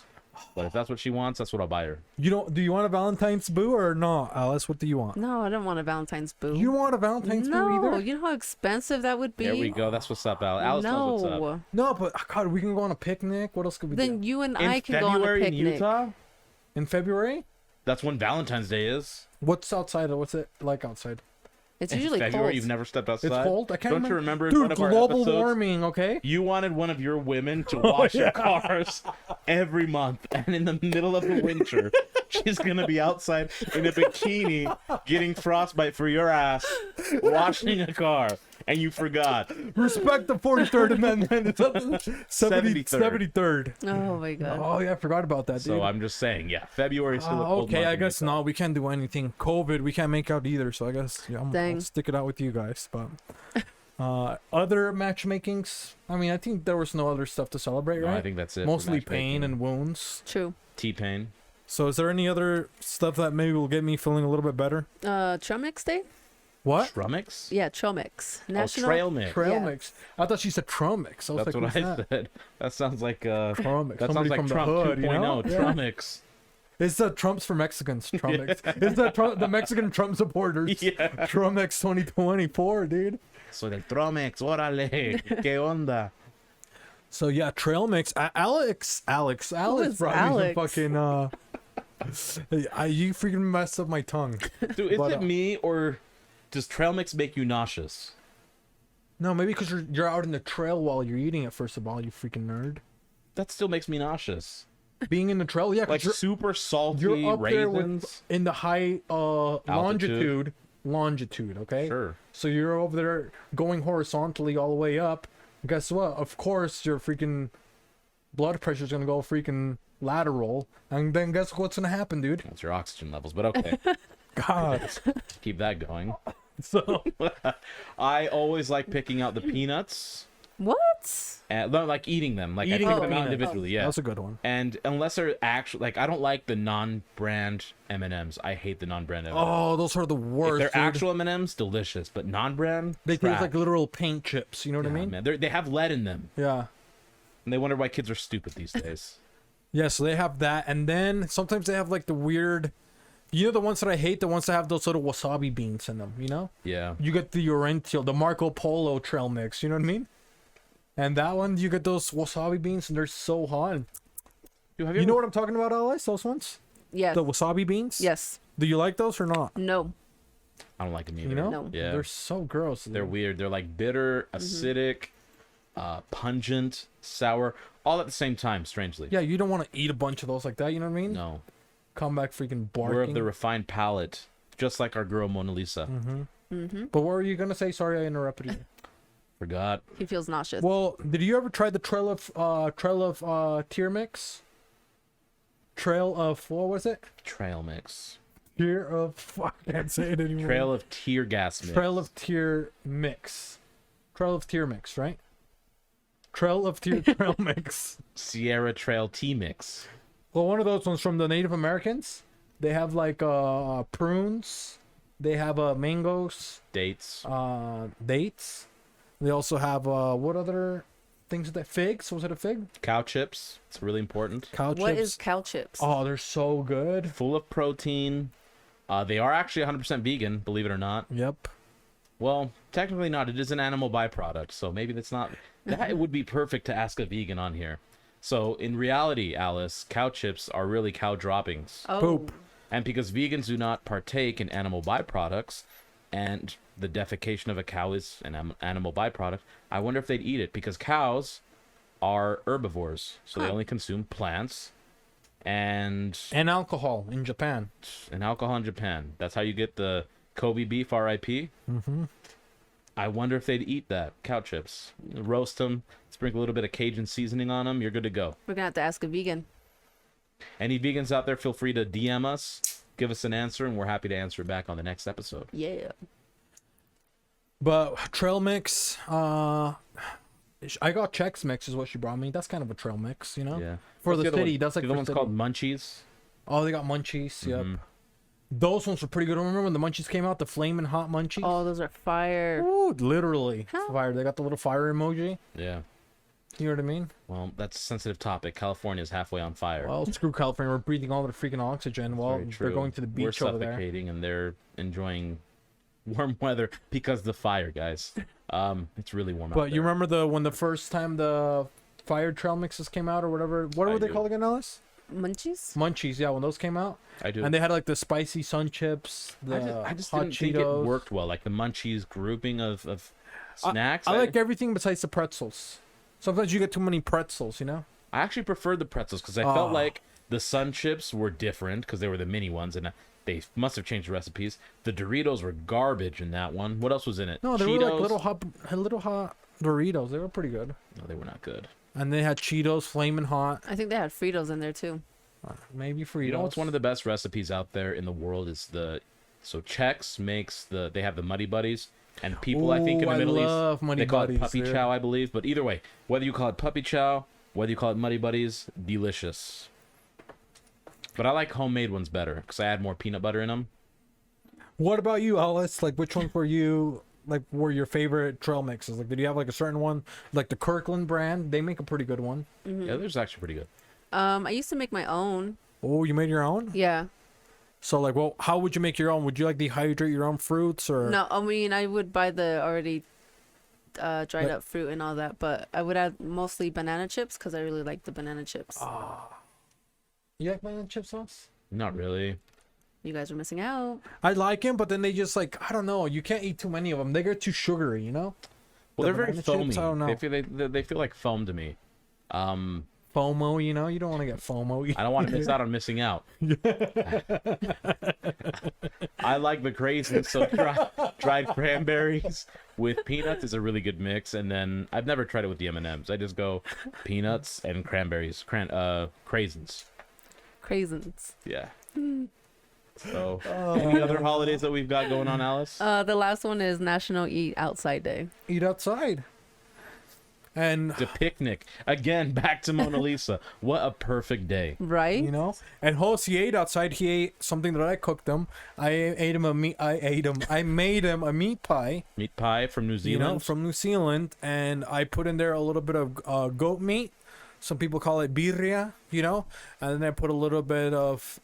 But if that's what she wants, that's what I'll buy her. You don't? Do you want a Valentine's boo or not, Alice? What do you want? No, I don't want a Valentine's boo. You don't want a Valentine's no, boo either? you know how expensive that would be. There we go. That's what's up, Al. Alice knows what's up. No. No, but God, we can go on a picnic. What else could we Then do? you and In I can go on a February in picnic. Utah? In February? That's when Valentine's Day is. What's outside? What's it like outside? It's In usually February, cold. you've never stepped outside. It's cold. I can't Don't remember. you remember in Dude, one of our global episodes, warming. Okay. you wanted one of your women to wash your cars every month, and in the middle of the winter, she's gonna be outside in a bikini getting frostbite for your ass, washing a car, and you forgot. Respect the 43rd Amendment. It's up to 73rd. 73rd. Oh my god. Oh yeah, I forgot about that, dude. So I'm just saying, yeah, February is still a cold Okay, month I in guess Utah. no, we can't do anything. COVID, we can't make out either. So I guess I'll Dang. stick it out with you guys. But other matchmakings, I mean, I think there was no other stuff to celebrate, No, right? I think that's it. for Mostly pain matchmaking. and wounds. True. T-Pain. So is there any other stuff that maybe will get me feeling a little bit better? Trail mix day? What? Trummix? Yeah, trail mix. National. Oh, trail mix. Trail Yeah. mix. I thought she said trail mix. I was That's like, what who's I that? said. That sounds like Trail mix. that sounds Somebody like from Trump the hood, 2.0. you know? Yeah. Trummix. It's the Trumps for Mexicans. Trump mix. It's the Mexican Trump supporters. Yeah. Trump mix 2024, dude. Soy del Trummix. Órale. ¿Qué onda? So yeah, trail mix. Alex is brought me some Alex? fucking. You freaking messed up my tongue. Dude, is But, it me or does trail mix make you nauseous? No, maybe because you're out in the trail while you're eating it. First of all, you freaking nerd. That still makes me nauseous. Being in the trail, yeah, 'cause Like you're, super salty you're up there raisins. with in the high longitude. Okay. Sure. So you're over there going horizontally all the way up. Guess what? Of course, your freaking blood pressure's gonna go freaking lateral, and then guess what's gonna happen, dude? That's your oxygen levels, but okay. God. Keep that going. So I always like picking out the peanuts What? and like eating them. Like Eating I the pick them out peanuts. individually, yeah. that's a good one. And unless they're actually like, I don't like the non-brand M&Ms. I hate the non-brand M&Ms. Oh, those are the If worst. they're dude. actual M&Ms, delicious, but non-brand, They trash. taste like literal paint chips. You know what I Yeah, mean? man. They have lead in them, Yeah. and they wonder why kids are stupid these days. Yeah. So they have that, and then sometimes they have like the weird. You know the ones that I hate, the ones that have those little wasabi beans in them. You know. Yeah. You get the Oriental, the Marco Polo trail mix. You know what I mean? And that one, you get those wasabi beans, and they're so hot. And Dude, have you ever- know what I'm talking about, Alice? Those ones, Yes. the wasabi beans. Yes. Do you like those or not? No. I don't like them either. You know? No. Yeah. They're so gross. They're dude. weird. They're like bitter, acidic, pungent, sour, all at the same time, strangely. Yeah, you don't want to eat a bunch of those like that. You know what I mean? No. Come back freaking barking. We're of the refined palate, just like our girl Mona Lisa. But what were you gonna say? Sorry, I interrupted you. Forgot. He feels nauseous. Well, did you ever try the trail of tier mix? Trail of what was it? Trail mix. Tier of fuck, I can't say it anymore. Trail of tear gas mix. Trail of tier mix. Trail of tier mix, right? Trail of tier trail mix. Sierra Trail tea mix. Well, one of those ones from the Native Americans. They have like prunes. They have mangoes. Dates. Dates. They also have what other things that figs. Was it a fig? Cow chips. It's really important. Cow What chips. is cow chips? Oh, they're so good. Full of protein. They are actually 100% vegan, believe it or not. Yep. Well, technically not. It is an animal byproduct, so maybe that's not. That would be perfect to ask a vegan on here. So in reality, Alice, cow chips are really cow droppings. Oh. Poop. And because vegans do not partake in animal byproducts, and the defecation of a cow is an animal byproduct, I wonder if they'd eat it, because cows are herbivores, so they only consume plants and alcohol in Japan. alcohol in Japan. That's how you get the Kobe beef, R.I.P. Mm-hmm. I wonder if they'd eat that, cow chips. Roast them, sprinkle a little bit of Cajun seasoning on them, you're good to go. We're gonna have to ask a vegan. Any vegans out there, feel free to DM us, give us an answer, and we're happy to answer it back on the next episode. Yeah. But trail mix, I got Chex Mix is what she brought me. That's kind of a trail mix, you know? Yeah. For What's the other city. one? That's like the for one's city. called Munchies. Oh, they got munchies. Yep. Mhm. Those ones were pretty good. Remember when the munchies came out? The flaming hot munchies? Oh, those are fire. Ooh, literally. Huh? Fire. They got the little fire emoji. Yeah. You know what I mean? Well, that's a sensitive topic. California's halfway on fire. Well, screw California. We're breathing all the freaking oxygen while Very they're true. going to the beach We're over there. suffocating, and they're enjoying warm weather because of the fire, guys. It's really warm out But you there. remember when the first time the fire trail mixes came out or whatever? What were they do. called again, Alice? Munchies? Munchies. Yeah, when those came out. I do. And they had like the spicy sun chips, the I just hot didn't think Cheetos. it worked well. Like the Munchies grouping of snacks. I like everything besides the pretzels. Sometimes you get too many pretzels, you know? I actually preferred the pretzels because I felt Oh. like the Sun Chips were different because they were the mini ones, and they must have changed the recipes. The Doritos were garbage in that one. What else was in it? No, they Cheetos? were like little hot Doritos. They were pretty good. No, they were not good. And they had Cheetos, flaming hot. I think they had Fritos in there too. Maybe Fritos. You know what's one of the best recipes out there in the world is so Chex makes they have the Muddy Buddies, and people I think in the Ooh, Middle love East Muddy they call Buddies, it puppy dude. chow, I believe. But either way, whether you call it puppy chow, whether you call it Muddy Buddies, delicious. But I like homemade ones better because I add more peanut butter in them. What about you, Alice? Like, which ones were your favorite trail mixes? Like, did you have like a certain one? Like the Kirkland brand, they make a pretty good one. Yeah, they're actually pretty good. I used to make my own. Oh, you made your own? Yeah. So like, well, how would you make your own? Would you like dehydrate your own fruits or? No, I mean I would buy the already dried up fruit and all that, but I would add mostly banana chips because I really like the banana chips. You like banana chip sauce? Not really. You guys are missing out. I like them, but then they just like, I don't know. You can't eat too many of them. They get too sugary, you know? Well, The they're very banana foamy. chips, I don't know. They feel like foam to me. FOMO, you know? You don't want to get FOMO. I don't want to miss out on missing out. I like the craisins, so dried cranberries with peanuts is a really good mix. And then I've never tried it with the M&Ms. I just go peanuts and cranberries, craisins. Craisins. Yeah. So, any other holidays that we've got going on, Alice? The last one is National Eat Outside Day. Eat outside. And, The picnic. Again, back to Mona Lisa. What a perfect day. Right? you know? And Host, he ate outside. He ate something that I cooked him. I made him a meat pie. Meat pie from New You Zealand. know, from New Zealand, and I put in there a little bit of goat meat. Some people call it birria, you know, and then I put a little bit of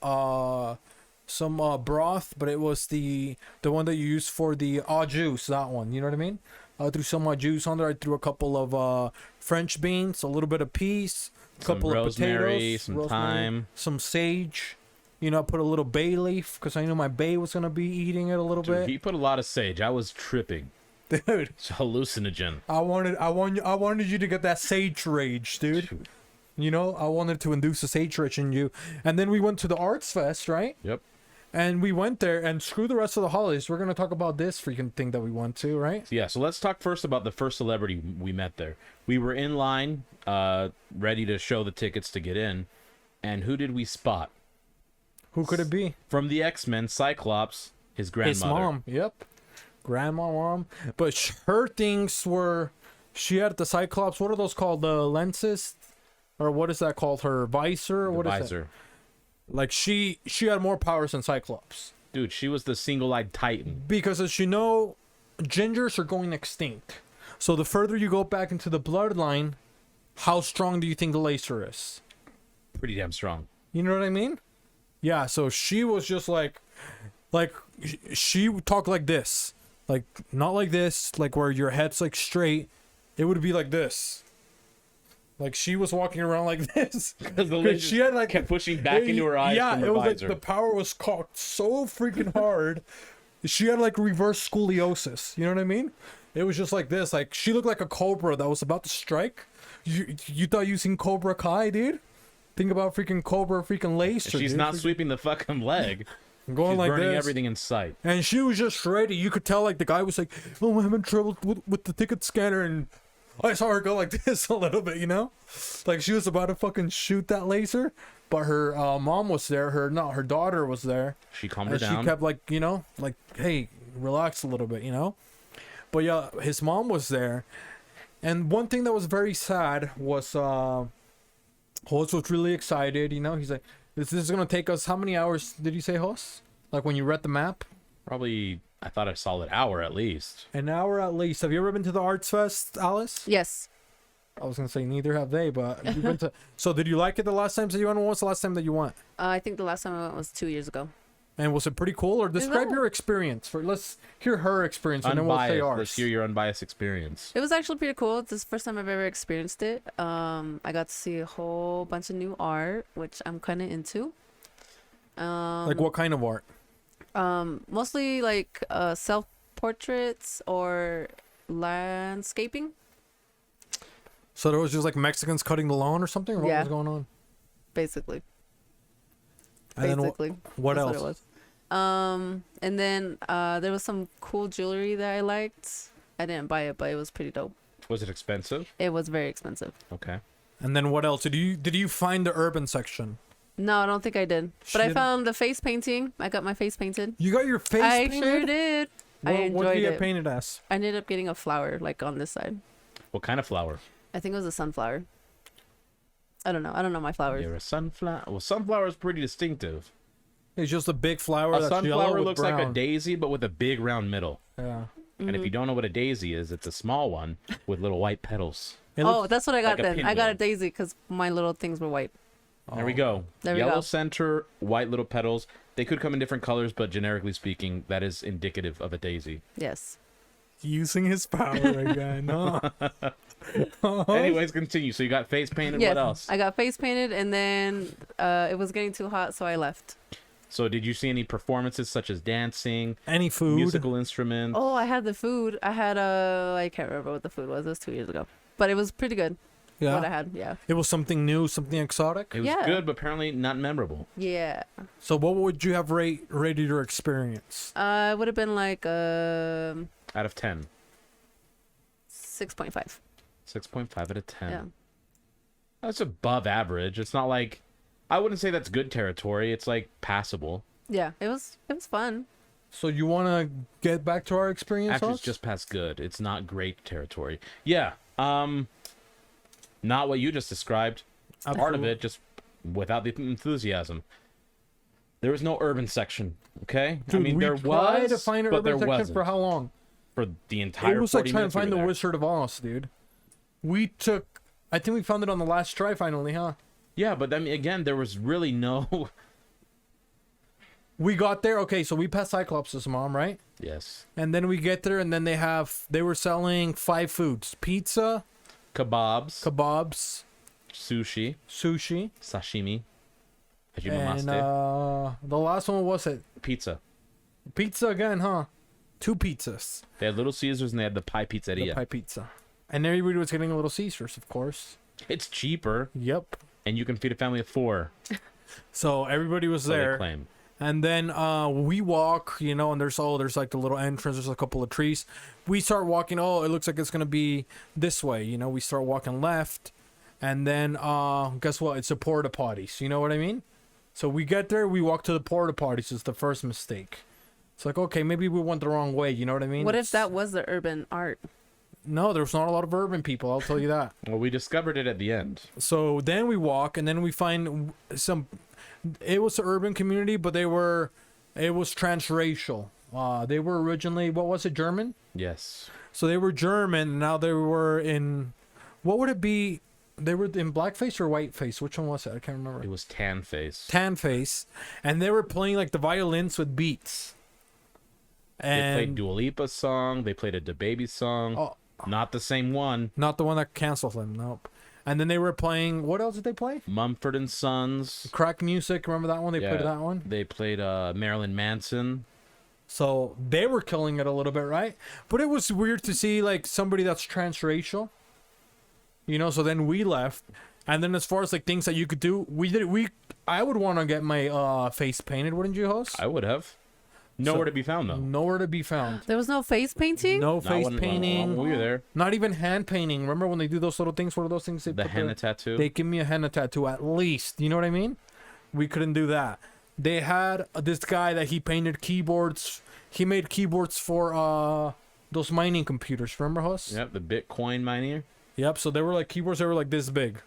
some broth, but it was the one that you use for the au juice, that one. You know what I mean? I threw some au juice on there. I threw a couple of French beans, a little bit of peas, a Some couple of rosemary, potatoes, some thyme. some sage. You know, I put a little bay leaf because I knew my bay was gonna be eating it a little Dude, bit. he put a lot of sage. I was tripping. Dude, It's hallucinogen. I wanted you to get that sage rage, dude. You know, I wanted to induce a sage rage in you. And then we went to the Arts Fest, right? Yep. And we went there, and screw the rest of the holidays. We're gonna talk about this freaking thing that we went to, right? Yeah, so let's talk first about the first celebrity we met there. We were in line, ready to show the tickets to get in, and who did we spot? Who could it be? From the X-Men, Cyclops, his grandmother. His mom. Yep. Grandma, mom. But her things were, she had the Cyclops. What are those called? The lenses, or what is that called? Her visor. The What is visor. it? Like she had more powers than Cyclops. Dude, she was the single-eyed titan. Because as you know, gingers are going extinct. So the further you go back into the bloodline, how strong do you think the laser is? Pretty damn strong. You know what I mean? Yeah, so she was just like she would talk like this. Like, not like this, like where your head's like straight. It would be like this. Like, she was walking around like this. Because the laser she had like kept pushing back into her eyes Yeah, from it her was visor. like the power was cocked so freaking hard. She had like reverse scoliosis. You know what I mean? It was just like this. Like, she looked like a cobra that was about to strike. You thought you seen Cobra Kai, dude? Think about freaking Cobra, freaking laser. She's dude. not sweeping the fucking leg. Going She's like burning this. everything in sight. And she was just ready. You could tell, like, the guy was like, "Oh, I'm having trouble with the ticket scanner," and I saw her go like this a little bit, you know, like she was about to fucking shoot that laser, but her mom was there. Her daughter was there. She calmed her And down. she kept like, you know, like, hey, relax a little bit, you know. But yeah, his mom was there, and one thing that was very sad was Hoss was really excited. You know, he's like, "This is gonna take us how many hours?" Did you say, Hoss? Like when you read the map? Probably, I thought a solid hour at least. An hour at least. Have you ever been to the Arts Fest, Alice? Yes. I was gonna say neither have they, but you've been to. So did you like it the last time that you went? When was the last time that you went? I think the last time I went was 2 years ago. And was it pretty cool? Or describe No. your experience. Let's hear her experience, and then we'll say Unbiased. ours. Let's hear your unbiased experience. It was actually pretty cool. This is the first time I've ever experienced it. I got to see a whole bunch of new art, which I'm kind of into. Like what kind of art? Mostly like self-portraits or landscaping, So there was just like Mexicans cutting the lawn or something? Or what Yeah. was going on? basically. And then Basically. what That's else? What it was. And then there was some cool jewelry that I liked. I didn't buy it, but it was pretty dope. Was it expensive? It was very expensive. Okay. And then what else? Did you find the urban section? No, I don't think I did. But I Shit. found the face painting. I got my face painted. You got your face I painted? sure did. I What did enjoyed you get it. painted as? I ended up getting a flower, like on this side. What kind of flower? I think it was a sunflower. I don't know. I don't know my flowers. You're a sunflower. Well, sunflower is pretty distinctive. It's just a big flower A that's yellow sunflower with looks brown. like a daisy, but with a big round middle. Yeah. And if you don't know what a daisy is, it's a small one with little white petals. It Oh, looks- that's what I got like a then. I got a pinwheel. daisy because my little things were white. There we go. There we Yellow go. center, white little petals. They could come in different colors, but generically speaking, that is indicative of a daisy. Yes. using his power again. Huh? Anyways, continue. So you got face painted. Yes. What else? I got face painted and then it was getting too hot, so I left. So did you see any performances such as dancing, Any food? musical instruments? Oh, I had the food. I had I can't remember what the food was. It was 2 years ago. But it was pretty good. What I Yeah. had. Yeah. It was something new, something exotic. It was Yeah. good, but apparently not memorable. Yeah. So what would you have rated your experience? It would have been like Out of 10. 6.5. 6.5 out of 10. Yeah. That's above average. It's not like, I wouldn't say that's good territory. It's like passable. Yeah. It was fun. So you want to get back to our experience? Actually, it's Hoss? just past good. It's not great territory. Yeah. Not what you just described. Part of Absolutely. it, just without the enthusiasm. There was no urban section. Okay. Dude, I mean, we there tried was, to find an but urban there section wasn't for how long? for the entire. It was like 40 trying to minutes we find were the there. Wizard of Oz, dude. We took. I think we found it on the last try finally, huh? Yeah, but I mean, again, there was really no. We got there. Okay, so we passed Cyclops' mom, right? Yes. And then we get there, and then they were selling 5 foods: pizza, Kebabs, kebabs, sushi, sushi, sashimi, and hajime the last one was it? pizza. Pizza again, huh? 2 pizzas. They had Little Caesars and they had the pie The pizzeria. pie pizza. And everybody was getting a Little Caesars, of course. It's cheaper, Yep. and you can feed a family of 4. So everybody was So they there. claim. And then we walk, you know, and there's like the little entrance, there's a couple of trees. We start walking, it looks like it's gonna be this way, you know, we start walking left, and then guess what? It's the porta potties, you know what I mean? So we get there, we walk to the porta potties, it's the first mistake. It's like, okay, maybe we went the wrong way, you know what I mean? What if that was the urban art? No, there's not a lot of urban people, I'll tell you that. Well, we discovered it at the end. So then we walk, and then we find some. It was an urban community, but it was transracial. They were originally, what was it, German? Yes. So they were German. And now they were in, what would it be? They were in blackface or whiteface. Which one was it? I can't remember. It was tan face. Tan face, and they were playing like the violins with beats. They And played Dua Lipa's song. They played a DaBaby song. Oh. Not the same one. not the one that canceled him. Nope. And then they were playing. What else did they play? Mumford and Sons. Crack music. Remember that one? They played that one. They played Marilyn Manson. So they were killing it a little bit, right? But it was weird to see like somebody that's transracial. You know, so then we left. And then as far as like things that you could do, I would want to get my face painted, wouldn't you, host? I would have. Nowhere to be found though. Nowhere to be found. There was no face painting? No Not face when painting. we were there. Not even hand painting. Remember when they do those little things? What are those things? They The put henna tattoo. They give me a henna tattoo at least. You know what I mean? We couldn't do that. They had this guy that he painted keyboards. He made keyboards for those mining computers. Remember, Huss? Yep, the Bitcoin miner. Yep. So they were like keyboards. They were like this big,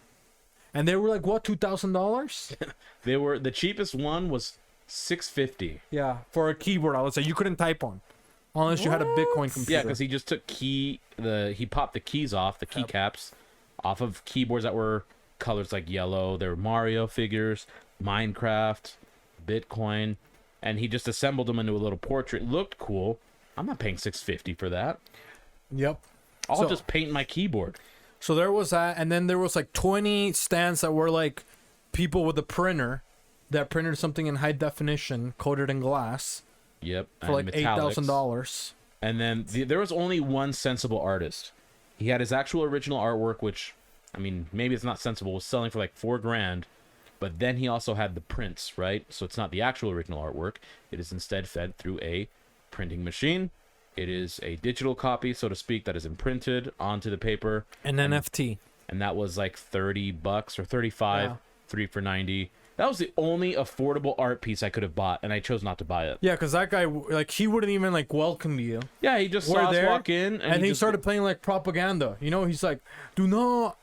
and they were like what, $2,000? They were the cheapest one was $650. Yeah, for a keyboard. I would say you couldn't type on, unless you had a Bitcoin computer. Yeah, because he just took he popped the keys off the keycaps off of keyboards that were colors like yellow. There were Mario figures, Minecraft, Bitcoin, and he just assembled them into a little portrait. Looked cool. I'm not paying $650 for that. Yep. I'll So- just paint my keyboard. So there was that, and then there was like 20 stands that were like people with a printer that printed something in high definition, coated in glass, Yep, for like and metallics. $8,000. And then there was only one sensible artist. He had his actual original artwork, which, I mean, maybe it's not sensible, was selling for like $4,000. But then he also had the prints, right? So it's not the actual original artwork. It is instead fed through a printing machine. It is a digital copy, so to speak, that is imprinted onto the paper. An NFT. And that was like $30 or 35, Yeah. 3 for 90. That was the only affordable art piece I could have bought, and I chose not to buy it. Yeah, because that guy, like, he wouldn't even like welcome you. Yeah, he just We're saw us there, walk in, and he just started playing like propaganda. You know, he's like, "Do not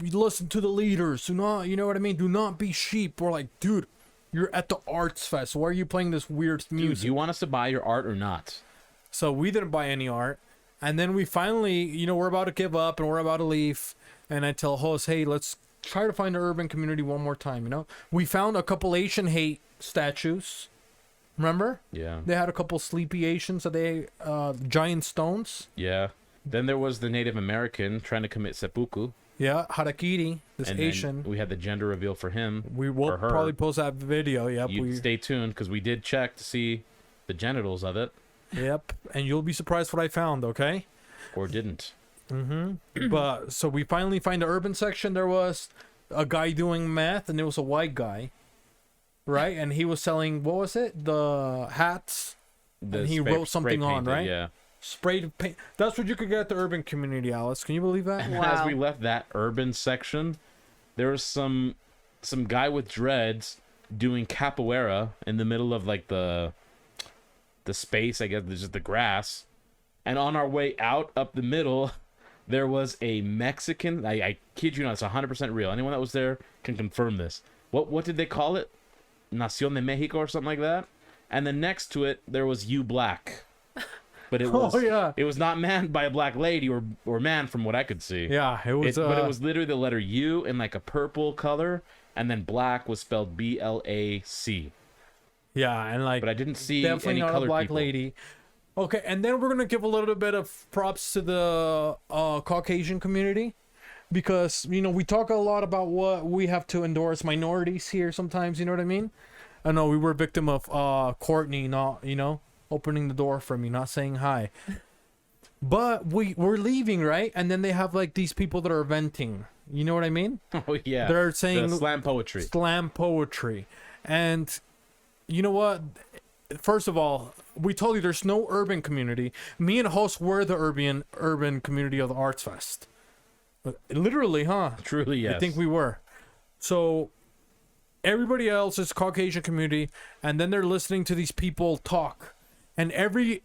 listen to the leaders. Do not, you know what I mean? Do not be sheep." We're like, "Dude, you're at the arts fest. Why are you playing this weird Dude, music?" do you want us to buy your art or not? So we didn't buy any art. And then we finally, you know, we're about to give up and we're about to leave. And I tell host, hey, let's try to find an urban community one more time, you know? We found a couple Asian hate statues. Remember? Yeah. They had a couple sleepy Asians that they, giant stones. Yeah. Then there was the Native American trying to commit seppuku. Yeah, Harakiri, this And Asian. then we had the gender reveal for him. We will or her. probably post that video. Yep. You stay tuned because we did check to see the genitals of it, Yep. And you'll be surprised what I found, okay? or didn't. But so we finally find the urban section. There was a guy doing math, and there was a white guy, right? And he was selling, what was it? The hats. The And he spray- wrote something spray on, painted, right? Yeah. Sprayed paint. That's what you could get at the urban community, Alice. Can you believe that? And Wow. as we left that urban section, there was some guy with dreads doing capoeira in the middle of like the space. I guess there's just the grass. And on our way out up the middle, there was a Mexican. I kid you not, it's 100% real. Anyone that was there can confirm this. What did they call it? Nación de Mexico or something like that. And then next to it, there was You Black. But it was yeah. it was not manned by a black lady or man from what I could see. Yeah, it was. But it was literally the letter U in like a purple color, and then black was spelled BLAC. Yeah, and like But I didn't see definitely any not a colored black people. lady. Okay, and then we're gonna give a little bit of props to the Caucasian community, because you know we talk a lot about what we have to endure as minorities here sometimes. You know what I mean? I know we were a victim of Courtney not, you know, opening the door for me, not saying hi. But we're leaving, right? And then they have like these people that are venting. You know what I mean? Oh yeah, They're saying the slam poetry. Slam poetry. And you know what? First of all, we told you there's no urban community. Me and host were the urban community of the Arts Fest. Literally, huh? Truly, yes. I think we were. So everybody else is Caucasian community, and then they're listening to these people talk. And every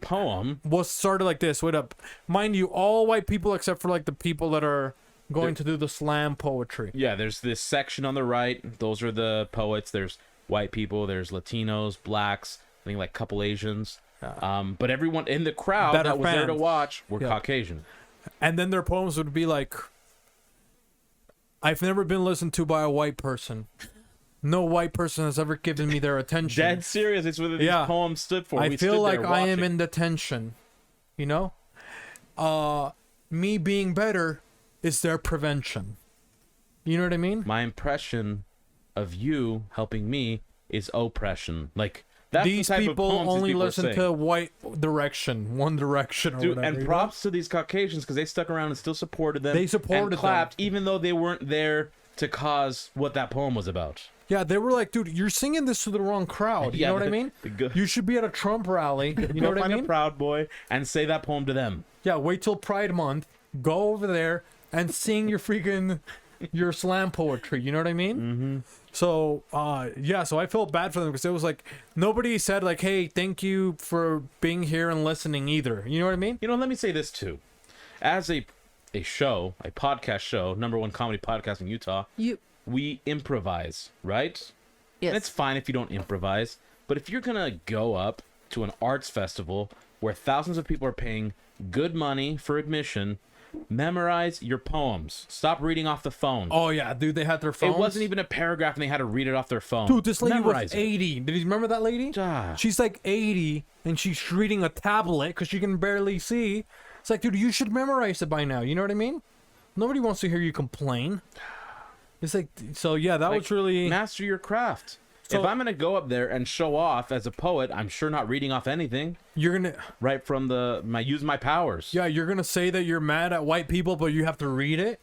poem. was started like this. Wait up. Mind you, all white people except for like the people that are going to do the slam poetry. Yeah, there's this section on the right. Those are the poets. There's white people. There's Latinos, blacks. I think like a couple Asians. But everyone in the crowd That that are was there to fans. watch were Yeah. Caucasian. And then their poems would be like, I've never been listened to by a white person. No white person has ever given me their attention. Dead serious. It's what these Yeah. poems stood for. I We feel stood like there I am watching. in detention. You know? Me being better is their prevention. You know what I mean? My impression of you helping me is oppression. Like that's These the type people of poems these only people are listen saying. to One Direction or Dude, whatever. and you know? props to these Caucasians because they stuck around and still supported them. They supported and clapped, even though they weren't there to cause what that poem was about. Yeah, they were like, dude, you're singing this to the wrong crowd. You Yeah, know what I mean? You should be at a Trump rally. You know what I Find mean? a Proud Boy and say that poem to them. Yeah, wait till Pride Month. Go over there and sing your slam poetry. You know what I mean? Mm-hmm. So, so I felt bad for them because it was like nobody said like, "Hey, thank you for being here and listening" either. You know what I mean? You know, let me say this too. As a podcast show, #1 comedy podcast in Utah, we improvise, right? Yes. And it's fine if you don't improvise, but if you're gonna go up to an arts festival where thousands of people are paying good money for admission, memorize your poems. Stop reading off the phone. Oh yeah, dude, they had their phones. It wasn't even a paragraph and they had to read it off their phone. Dude, this lady Memorize was it. 80. Did you remember that lady? Ah. She's like 80 and she's reading a tablet because she can barely see. It's like, dude, you should memorize it by now. You know what I mean? Nobody wants to hear you complain. It's like, so yeah, that was really. Master your craft. So- if I'm gonna go up there and show off as a poet, I'm sure not reading off anything. You're gonna. Right from use my powers. Yeah, you're gonna say that you're mad at white people, but you have to read it.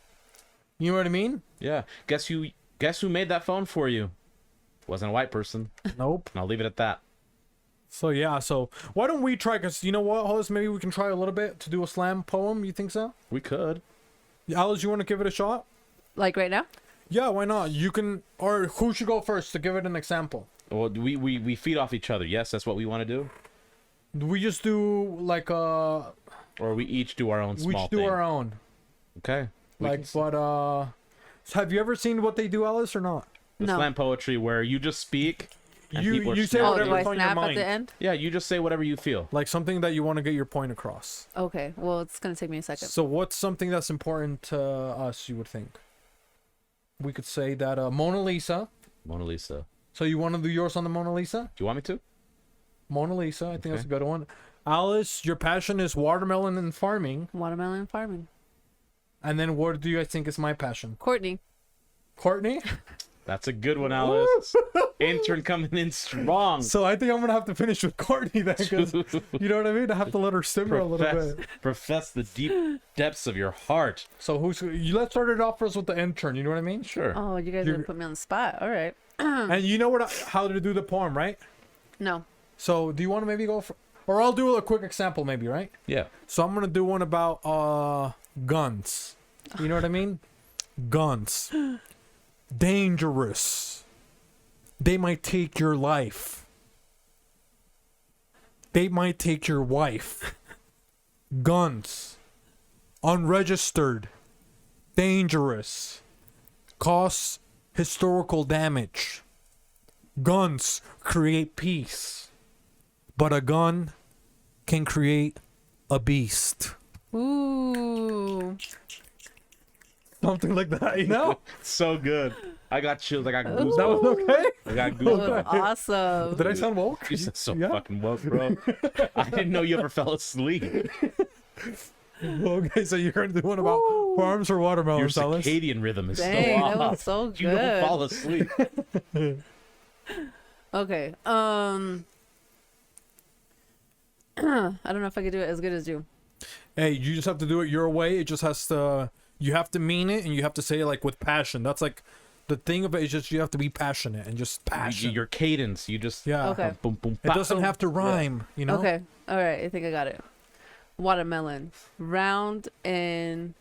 You know what I mean? Yeah. Guess who made that phone for you? Wasn't a white person. Nope. And I'll leave it at that. So yeah, so why don't we try? Cause you know what, Hollis, maybe we can try a little bit to do a slam poem. You think so? We could. Alice, you want to give it a shot? Like right now? Yeah, why not? You can, or who should go first to give it an example? Well, we feed off each other. Yes, that's what we want to do. We just do like Or we each do our own we small just do thing. our own. Okay. Like, but so have you ever seen what they do, Alice, or not? The No. slam poetry where you just speak. And people are you say snapping. Oh, whatever's do I on your snap at mind. the end? Yeah, you just say whatever you feel. Like something that you want to get your point across. Okay. Well, it's gonna take me a second. So what's something that's important to us, you would think? We could say that Mona Lisa. Mona Lisa. So you want to do yours on the Mona Lisa? Do you want me to? Mona Lisa, I think that's a Okay. good one. Alice, your passion is watermelon and farming. Watermelon farming. And then what do you guys think is my passion? Courtney. Courtney? That's a good one, Alice. Intern coming in strong. So I think I'm going to have to finish with Courtney then, 'cause you know what I mean? I have to let her simmer a little bit. Profess the deep depths of your heart. So let's start it off first with the intern, you know what I mean? Sure. Oh, you guys are gonna put me on the spot. All right. And you know how to do the poem, right? No. So do you want to maybe go for, or I'll do a quick example maybe, right? Yeah. So I'm going to do one about guns. You know what I mean? Guns. Dangerous. They might take your life. They might take your wife. Guns. Unregistered. Dangerous. Cause historical damage. Guns create peace. But a gun can create a beast. Ooh. Something like that, you know? So good. I got chills. I got That goosebumps. was okay? I got That was goosebumps. awesome. Did I sound woke? You sound so Yeah. fucking woke, bro. I didn't know you ever fell asleep. Okay, so you're going to do one about Woo. farms or Your watermelons, Alice? circadian rhythm is Dang, so that off. was so You don't good. fall asleep. Okay. I don't know if I could do it as good as you. Hey, you just have to do it your way. It just has to, you have to mean it and you have to say it like with passion. That's like, the thing of it is just you have to be passionate and just passion. Your cadence, you just Yeah. Okay. boom boom. It doesn't have to rhyme, you know? Okay. All right. I think I got it. Watermelon. Round and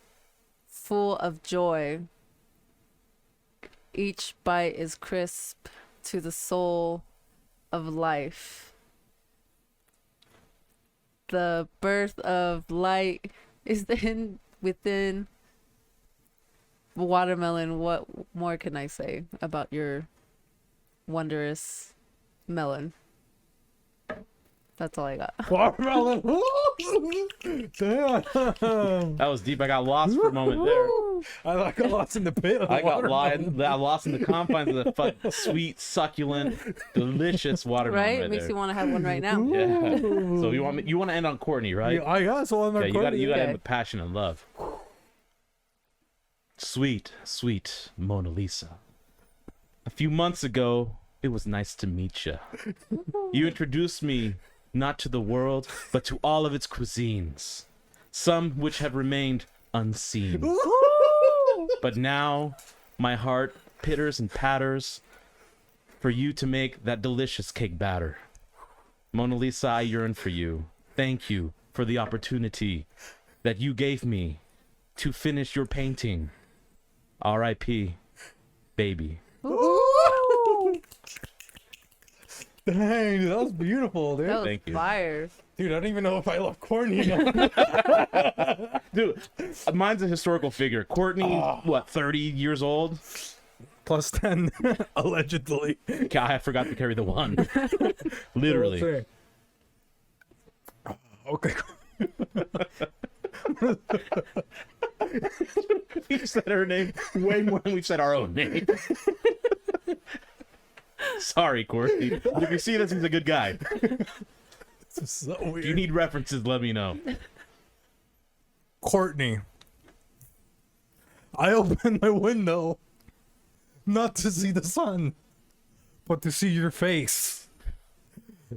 full of joy. Each bite is crisp to the soul of life. The birth of light is then within watermelon. What more can I say about your wondrous melon? That's all I got. Watermelon. Damn. That was deep. I got lost for a moment there. I got lost in the pit. Of the I got watermelon. lost in the confines of the sweet, succulent, delicious watermelon. Right? Right Makes there. you want to have one right now. Yeah. So you want to end on Courtney, right? Yeah, I got so I'm Yeah, you got to Okay. end with passion and love. Sweet, sweet Mona Lisa. A few months ago, it was nice to meet you. You introduced me not to the world, but to all of its cuisines, some which have remained unseen. But now, my heart pitters and patters for you to make that delicious cake batter. Mona Lisa, I yearn for you. Thank you for the opportunity that you gave me to finish your painting. R.I.P. Baby. Dang, that was beautiful, dude. That was Thank you. fire. Dude, I don't even know if I love Courtney. Dude, mine's a historical figure. Courtney, what, 30 years old? Plus 10, allegedly. I forgot to carry the one. Literally. Okay. We've said her name way more than we've said our own name. Sorry, Courtney. If you see this, he's a good guy. This is so If you weird. need references, let me know. Courtney, I opened my window not to see the sun, but to see your face.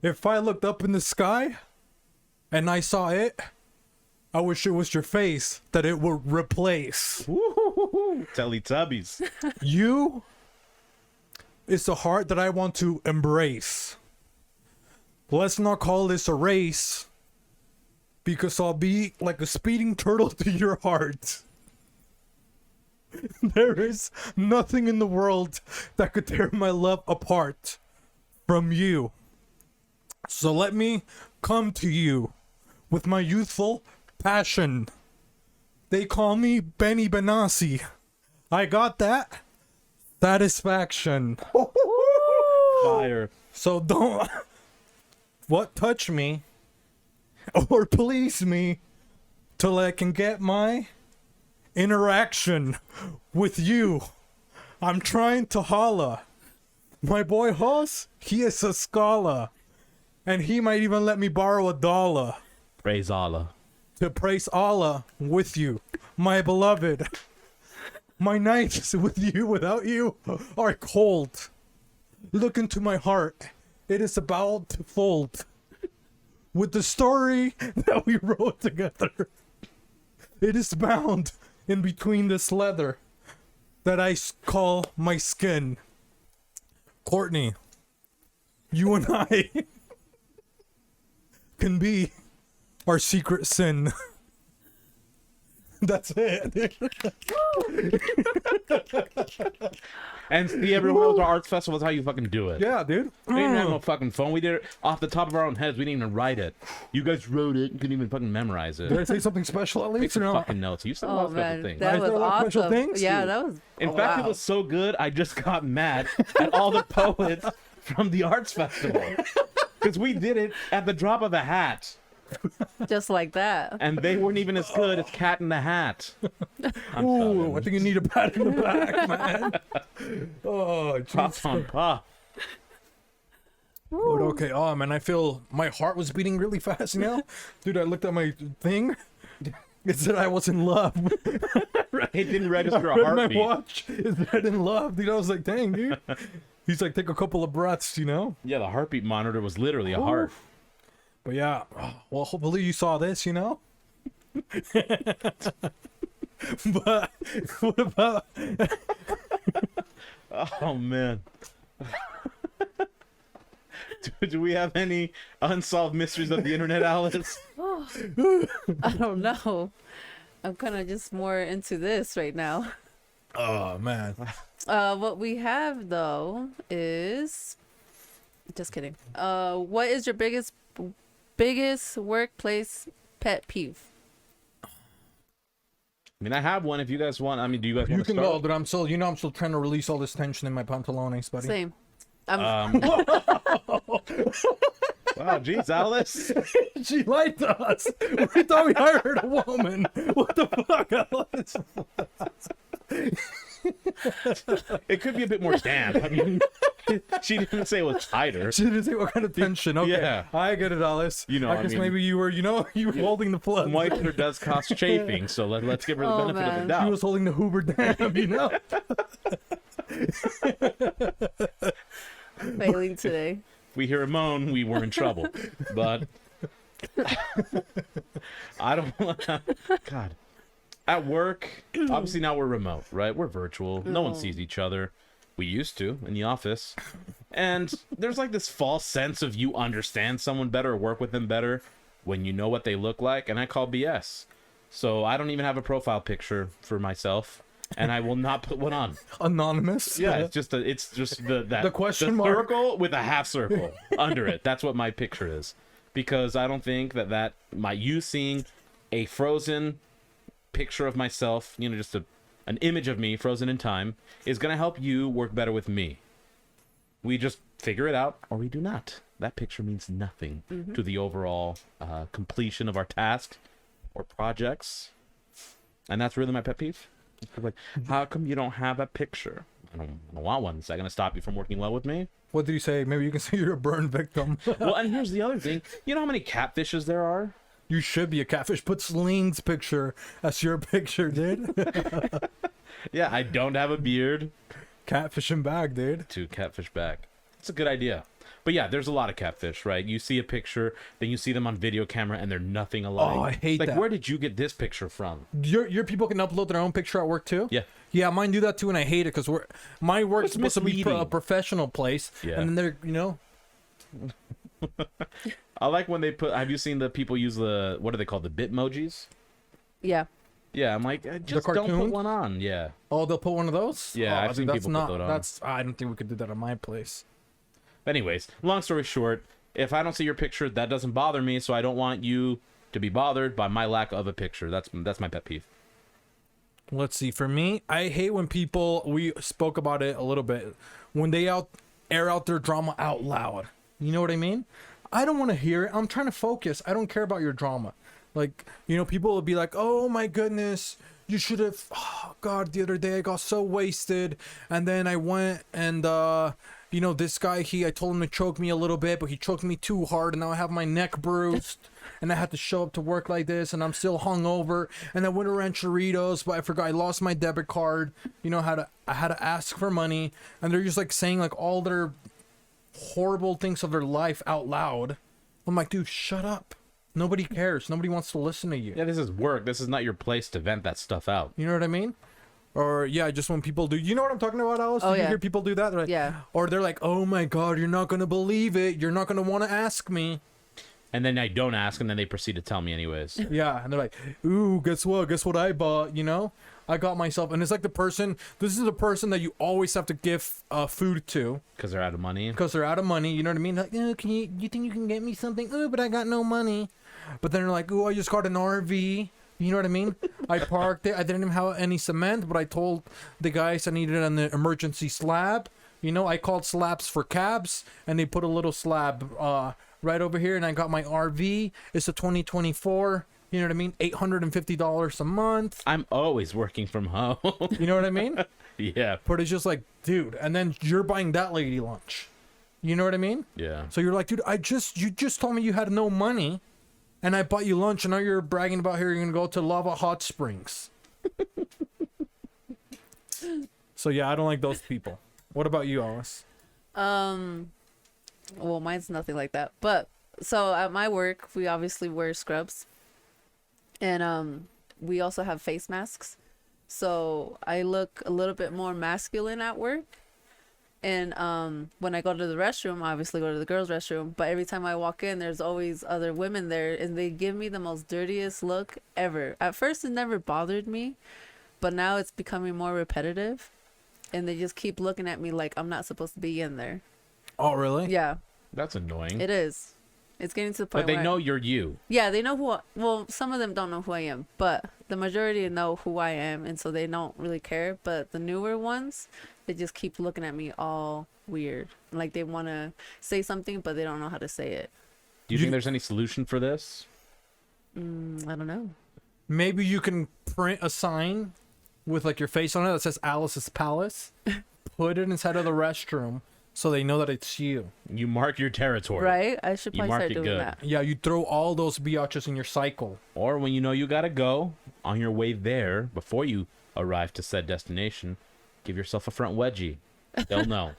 If I looked up in the sky and I saw it, I wish it was your face that it would replace. Woo-hoo-hoo-hoo. Teletubbies. You is the heart that I want to embrace. Let's not call this a race, because I'll be like a speeding turtle to your heart. There is nothing in the world that could tear my love apart from you. So let me come to you with my youthful passion. They call me Benny Benassi. I got that satisfaction. Fire. So don't touch me or please me till I can get my interaction with you. I'm trying to holla. My boy Hoss, he is a scholar, and he might even let me borrow $1 Praise Allah. to praise Allah with you, my beloved. My nights with you, without you, are cold. Look into my heart. It is about to fold. With the story that we wrote together, it is bound in between this leather that I call my skin. Courtney, you and I can be our secret sin. That's it. And see, everyone else, our arts festival is how you fucking do it. Yeah, dude. We didn't have no fucking phone. We did it off the top of our own heads. We didn't even write it. You guys wrote it. You couldn't even fucking memorize it. Did I say something special at Take least or some no? fucking notes. You said a lot Oh of special man, things. that Guys, was there are a lot of special awesome. things? Yeah, that was. In oh, fact, wow. it was so good, I just got mad at all the poets from the arts festival. Because we did it at the drop of a hat. just like that. And they weren't even as good as Cat in the Hat. I'm Ooh, sorry. I think you need a pat in the back, man. Oh, Pop jeez. on pop. But okay, oh man, I feel my heart was beating really fast, you know? Dude, I looked at my thing. It said I was in love. It didn't I register a read my heartbeat. watch. It said in love. Dude, I was like, dang, dude. He's like, take a couple of breaths, you know? Yeah, the heartbeat monitor was literally a heart. But yeah, well, hopefully you saw this, you know? But what about... Oh, man. Do we have any unsolved mysteries of the internet, Alice? I don't know. I'm kind of just more into this right now. Oh, man. What we have though is, just kidding. What is your biggest workplace pet peeve? I mean, I have one if you guys want. I mean, do you guys You want to can start? go, but I'm still trying to release all this tension in my pantalones, buddy. Same. Wow, geez, Alice. She liked us. We thought we hired a woman. What the fuck, Alice? It could be a bit more damp. I mean, she didn't say it was tighter. She didn't say what kind of tension. Okay, Yeah. I get it, Alice. You know, I I guess mean- maybe you were holding the flood. Moisture does cause chafing, so let's give her the Oh, benefit of the man. doubt. She was holding the Hoover Dam, you know. Failing today. If we hear a moan, we were in trouble. But I don't want God. At work, obviously now we're remote, right? We're virtual. No one sees each other. We used to in the office. And there's like this false sense of you understand someone better or work with them better when you know what they look like, and I call BS. So I don't even have a profile picture for myself, and I will not put one on. Anonymous. Yeah, it's just the question mark. circle with a half circle under it. That's what my picture is, because I don't think that you seeing a frozen picture of myself, you know, just an image of me frozen in time, is gonna help you work better with me. We just figure it out, or we do not. That picture means nothing to the overall completion of our task or projects, and that's really my pet peeve. Like, how come you don't have a picture? I don't want one. Is that going to stop you from working well with me? What did you say? Maybe you can say you're a burn victim. Well, and here's the other thing. You know how many catfishes there are? You should be a catfish. Put Sling's picture as your picture, dude. Yeah, I don't have a beard. Catfishing bag, dude. To catfish back. It's a good idea. But yeah, there's a lot of catfish, right? You see a picture, then you see them on video camera, and they're nothing alike. Oh, I hate like, that. where did you get this picture from? Your people can upload their own picture at work too. Yeah. Yeah, mine do that too, and I hate it because my work's It's supposed to be a misleading. professional place, Yeah. and then they're I like when they put. Have you seen the people use what do they call the Bitmojis? Yeah. Yeah, I'm like, just don't cartoon? put one on. Yeah. oh, they'll put one of those. Yeah, oh, I've seen that's people put not, that on. That's I don't think we could do that at my place. Anyways, long story short, if I don't see your picture, that doesn't bother me, so I don't want you to be bothered by my lack of a picture. That's my pet peeve. Let's see. For me, I hate when people. We spoke about it a little bit when they air out their drama out loud. You know what I mean? I don't want to hear it. I'm trying to focus. I don't care about your drama. Like, you know, people will be like, "Oh my goodness, you should have." Oh, God, the other day I got so wasted, and then I went and you know, this guy, I told him to choke me a little bit, but he choked me too hard, and now I have my neck bruised, and I had to show up to work like this, and I'm still hungover, and I went around Churritos, but I forgot I lost my debit card. You know, I had to ask for money, and they're just like saying like all their horrible things of their life out loud. I'm like, dude, shut up. Nobody cares. Nobody wants to listen to you. Yeah, this is work. This is not your place to vent that stuff out. You know what I mean? Or yeah, just when people do, you know what I'm talking about, Alice? Oh, Do you yeah. hear people do that? They're like, Yeah. Or they're like, oh my God, you're not gonna believe it. You're not gonna want to ask me. And then I don't ask, and then they proceed to tell me anyways. Yeah, and they're like, ooh, guess what? Guess what I bought? You know, I got myself, and it's like this is the person that you always have to give food to Because they're out of money. because they're out of money. You know what I mean? Like, oh, you think you can get me something? Oh, but I got no money. But then they're like, oh, I just got an RV. You know what I mean? I parked it. I didn't even have any cement, but I told the guys I needed an emergency slab. You know, I called slabs for cabs, and they put a little slab right over here, and I got my RV. It's a 2024. You know what I mean? $850 a month. I'm always working from home. You know what I mean? Yeah. But it's just like, dude, and then you're buying that lady lunch. You know what I mean? Yeah. So you're like, dude, you just told me you had no money, and I bought you lunch, and now you're bragging about here you're gonna go to Lava Hot Springs. So yeah, I don't like those people. What about you, Alice? Well, mine's nothing like that. But so at my work, we obviously wear scrubs, and we also have face masks. So I look a little bit more masculine at work. And when I go to the restroom, I obviously go to the girls' restroom. But every time I walk in, there's always other women there, and they give me the most dirtiest look ever. At first, it never bothered me, but now it's becoming more repetitive, and they just keep looking at me like I'm not supposed to be in there. Oh, really? Yeah, That's annoying. it is. It's getting to the point But they where know you're you. yeah, they know well, some of them don't know who I am, but the majority know who I am, and so they don't really care. But the newer ones, they just keep looking at me all weird. Like they want to say something, but they don't know how to say it. Do you think there's any solution for this? I don't know. Maybe you can print a sign with like your face on it that says Alice's Palace. Put it inside of the restroom so they know that it's you. You mark your territory. Right? I should You probably mark start it doing good. that. Yeah, you throw all those biatches in your cycle. Or when you know you gotta go, on your way there, before you arrive to said destination, give yourself a front wedgie. They'll know.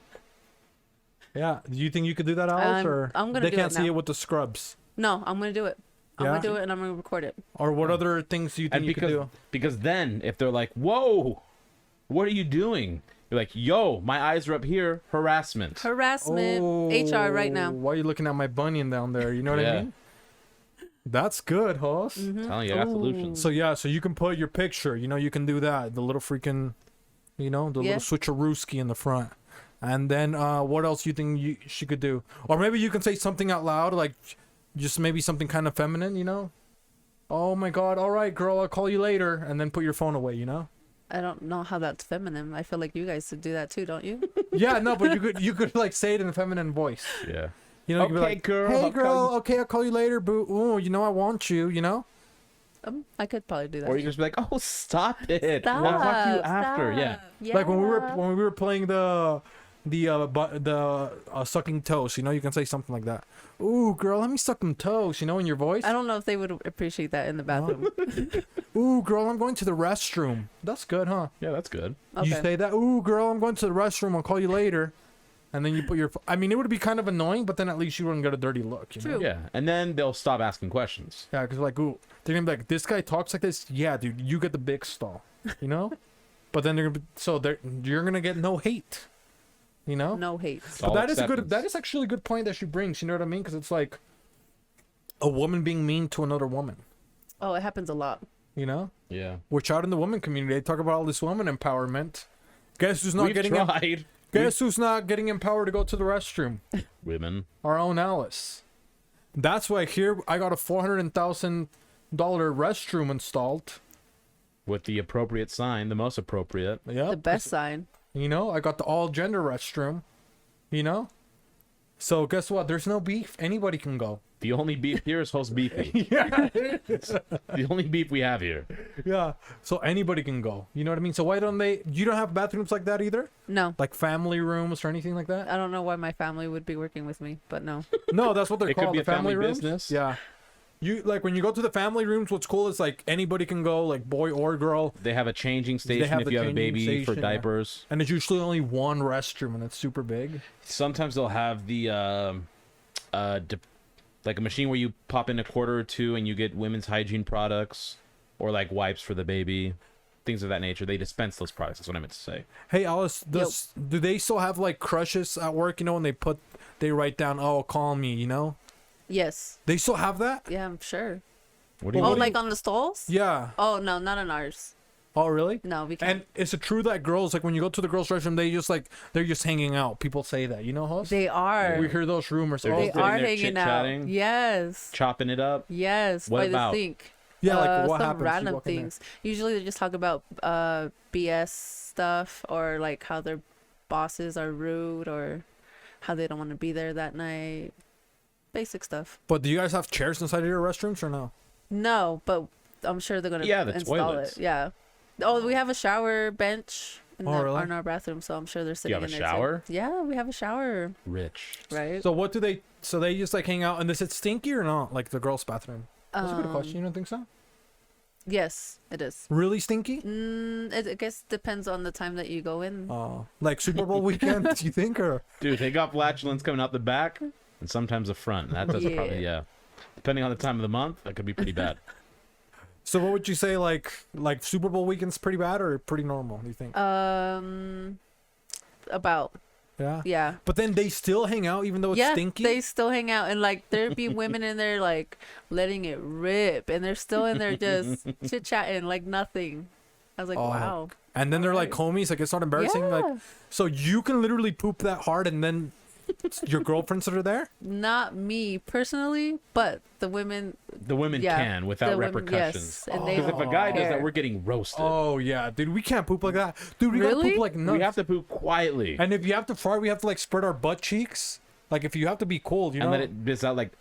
Yeah. Do you think you could do that, Alice? Or I'm gonna they do can't it see now. it with the scrubs? No, I'm gonna do it. I'm Yeah? gonna do it and I'm gonna record it. Or what other things do you think And you could do? because then if they're like, whoa, what are you doing? You're like, yo, my eyes are up here. Harassment. Harassment. HR right now. Why are you looking at my bunion down there? You know what I Yeah. mean? That's good, host. Telling you, I got solutions. So yeah, so you can put your picture. You know, you can do that. The little freaking, the Yeah. little switcherooski in the front. And then what else you think she could do? Or maybe you can say something out loud, like just maybe something kind of feminine. You know? Oh my God! All right, girl, I'll call you later. And then put your phone away. You know? I don't know how that's feminine. I feel like you guys should do that too, don't you? Yeah, no, but you could like say it in a feminine voice. Yeah. You know, you could be Okay, like, girl, Hey, I'll call girl. you." Okay, I'll call you later, boo. Ooh, you know I want you. You know? I could probably do that. Or you just be like, oh, stop it. Stop, We'll talk to you after. stop. Yeah. Like when we were playing the sucking toes. You know, you can say something like that. Ooh, girl, let me suck them toes. You know, in your voice. I don't know if they would appreciate that in the bathroom. Ooh, girl, I'm going to the restroom. That's good, huh? Yeah, that's good. Okay. You say that. Ooh, girl, I'm going to the restroom. I'll call you later. And then you put your. I mean, it would be kind of annoying, but then at least you wouldn't get a dirty look. You know? True. Yeah. And then they'll stop asking questions. Yeah, because like, ooh, they're gonna be like, this guy talks like this. Yeah, dude, you get the big stall. You know. But then they're gonna be, so you're gonna get no hate. You know. No hate. But All that is a good. acceptance. That is actually a good point that she brings. You know what I mean? Because it's like a woman being mean to another woman. Oh, it happens a lot. You know, Yeah. which out in the woman community, they talk about all this woman empowerment. Guess who's not We've getting? tried. Guess who's not getting empowered to go to the restroom? Women. Our own Alice. That's why here I got a $400,000 restroom installed. With the appropriate sign, the most appropriate. Yeah, The best sign. You know, I got the all gender restroom. You know, so guess what? There's no beef. Anybody can go. The only beef here is host beefy. Yeah. The only beef we have here. Yeah, so anybody can go. You know what I mean? So why don't they? You don't have bathrooms like that either, No. like family rooms or anything like that? I don't know why my family would be working with me, but no. No, that's what they're It could called. be The a family rooms. business. Yeah, you like when you go to the family rooms. What's cool is like anybody can go, like boy or girl, They have a changing station have if the you have a changing baby for station, yeah. diapers. and it's usually only one restroom, and it's super big. Sometimes they'll have the like a machine where you pop in a quarter or two and you get women's hygiene products or like wipes for the baby, things of that nature. They dispense those products. That's what I meant to say. Hey Alice, do they still have like crushes at work? You know, when they write down, "Oh, call me." You know, Yes. they still have that. Yeah, I'm sure. What do you Oh, mean? like on the stalls? Yeah. Oh, no, not on ours. Oh, really? No, we can't. And is it true that girls, like when you go to the girls' restroom, they're just hanging out? People say that, you know, host? They are. We hear those rumors. They're Oh, They sitting are there hanging out. chit-chatting? Yes. Chopping it up. Yes. What By about? the sink. yeah, like what some happens? You random walk in there. things. Usually they just talk about BS stuff or like how their bosses are rude or how they don't want to be there that night. Basic stuff. But do you guys have chairs inside of your restrooms or no? No, but I'm sure they're gonna Yeah, the install toilets. it. Yeah. Oh, we have a shower bench in, Oh, really? in our bathroom, so I'm sure they're sitting have a in there too. shower? Yeah, we have a shower. Rich. Right. So what do they? So they just like hang out, and is it stinky or not? Like the girls' bathroom? That's a good question. You don't think so? Yes, it is. Really stinky? I guess depends on the time that you go in. Like Super Bowl weekend? Do you think or? Dude, they got flatulence coming out the back and sometimes the front. That does Yeah. probably, yeah. Depending on the time of the month, that could be pretty bad. So what would you say? Like Super Bowl weekend's pretty bad or pretty normal? Do you think? About Yeah. yeah. But then they still hang out even though it's Yeah, stinky. they still hang out and like there'd be women in there like letting it rip and they're still in there just chit chatting like nothing. I was like, Oh, wow. And then they're like homies. Like it's not embarrassing. Like Yeah. so you can literally poop that hard, and then your girlfriends that are there. Not me personally, but the women. The women Yeah, can without the women, repercussions. yes, and they Because if a guy does that, care. we're getting roasted. Oh yeah, dude, we can't poop like that, dude. We gotta Really? poop like nuts. We have to poop quietly And if you have to fart, we have to like spread our butt cheeks. Like if you have to be cold, you know. and let it bizz out like